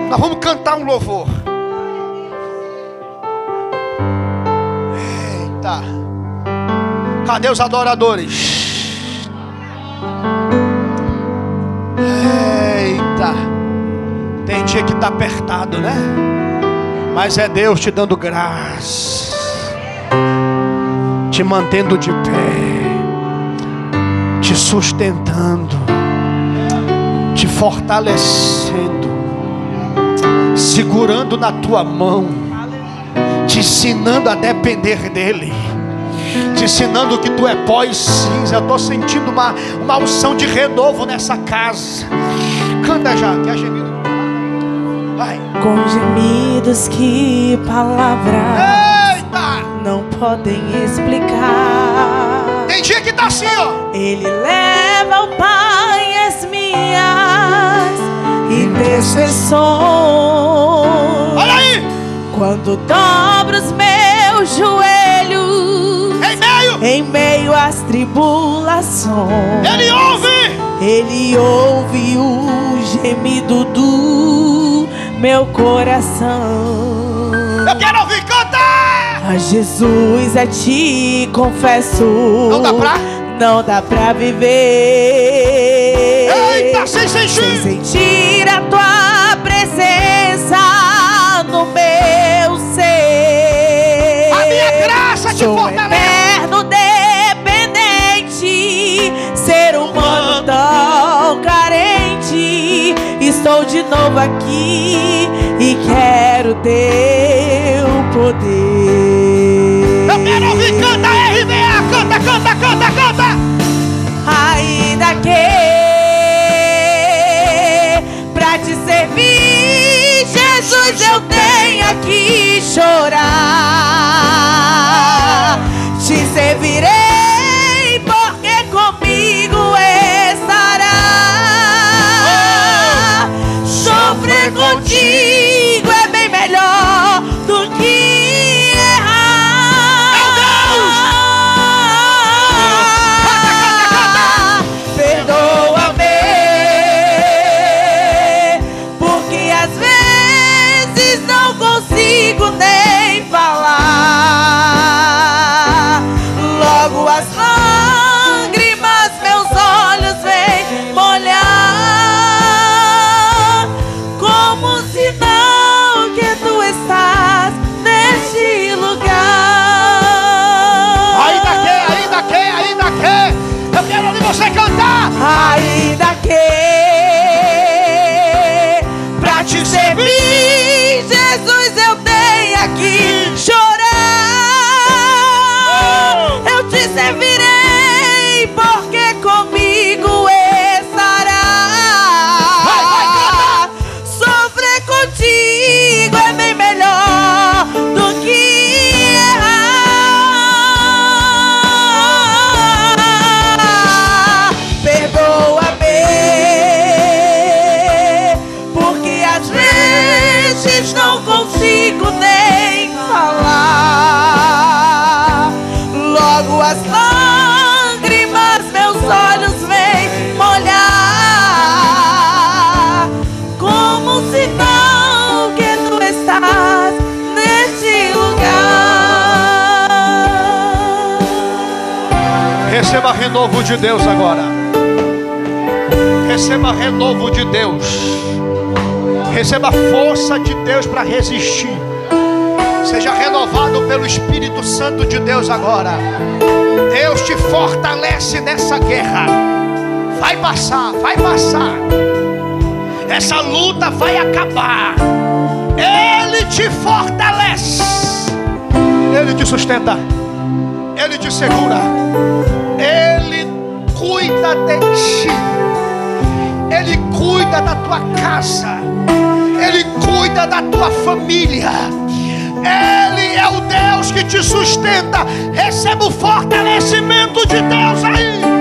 Nós vamos cantar um louvor. Eita, cadê os adoradores? Eita, tem dia que está apertado, né? Mas é Deus te dando graça, te mantendo de pé, te sustentando, te fortalecendo, segurando na tua mão, te ensinando a depender dele, te ensinando que tu é pó e cinza. Eu estou sentindo uma unção de renovo nessa casa. Canta já, que é gemido. Vai. Com gemidos que palavras não podem explicar. Tem dia que tá assim, ó. Ele leva ao Pai as minhas intercessões. Olha aí. Quando dobro os meus joelhos em meio às tribulações, Ele ouve o gemido do meu coração. Eu quero ouvir, canta! A Jesus a ti confesso, não dá pra viver. Eita, sem sentir a tua presença no meu ser. A minha graça te fortalece. Eterno dependente, ser humano tão carente. Estou de novo aqui e quero teu poder. Eu quero ouvir, canta RVA, canta, canta, canta, canta. Ainda que pra te servir, Jesus, eu tenha que chorar. Te servirei porque comigo estará. Sofrer contigo é bem melhor do que errar. Meu Deus! Perdoa-me, porque às vezes não consigo nem falar. Logo as lágrimas meus olhos vêm molhar, como se não não que tu estás neste lugar. Receba renovo de Deus agora. Receba renovo de Deus. Receba força de Deus para resistir. Seja renovado pelo Espírito Santo de Deus agora. Deus te fortalece nessa guerra. Vai passar, vai passar. Essa luta vai acabar. Ele te fortalece. Ele te sustenta. Ele te segura. Ele cuida de ti. Ele cuida da tua casa. Ele cuida da tua família. Ele é o Deus que te sustenta. Receba o fortalecimento de Deus aí.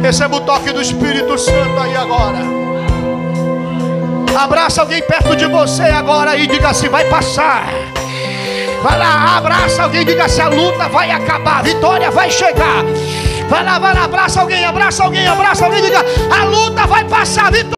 Receba o toque do Espírito Santo aí agora. Abraça alguém perto de você agora e diga assim: vai passar. Vai lá, abraça alguém, diga assim: a luta vai acabar, a vitória vai chegar. Vai lá, abraça alguém, diga: a luta vai passar, a vitória.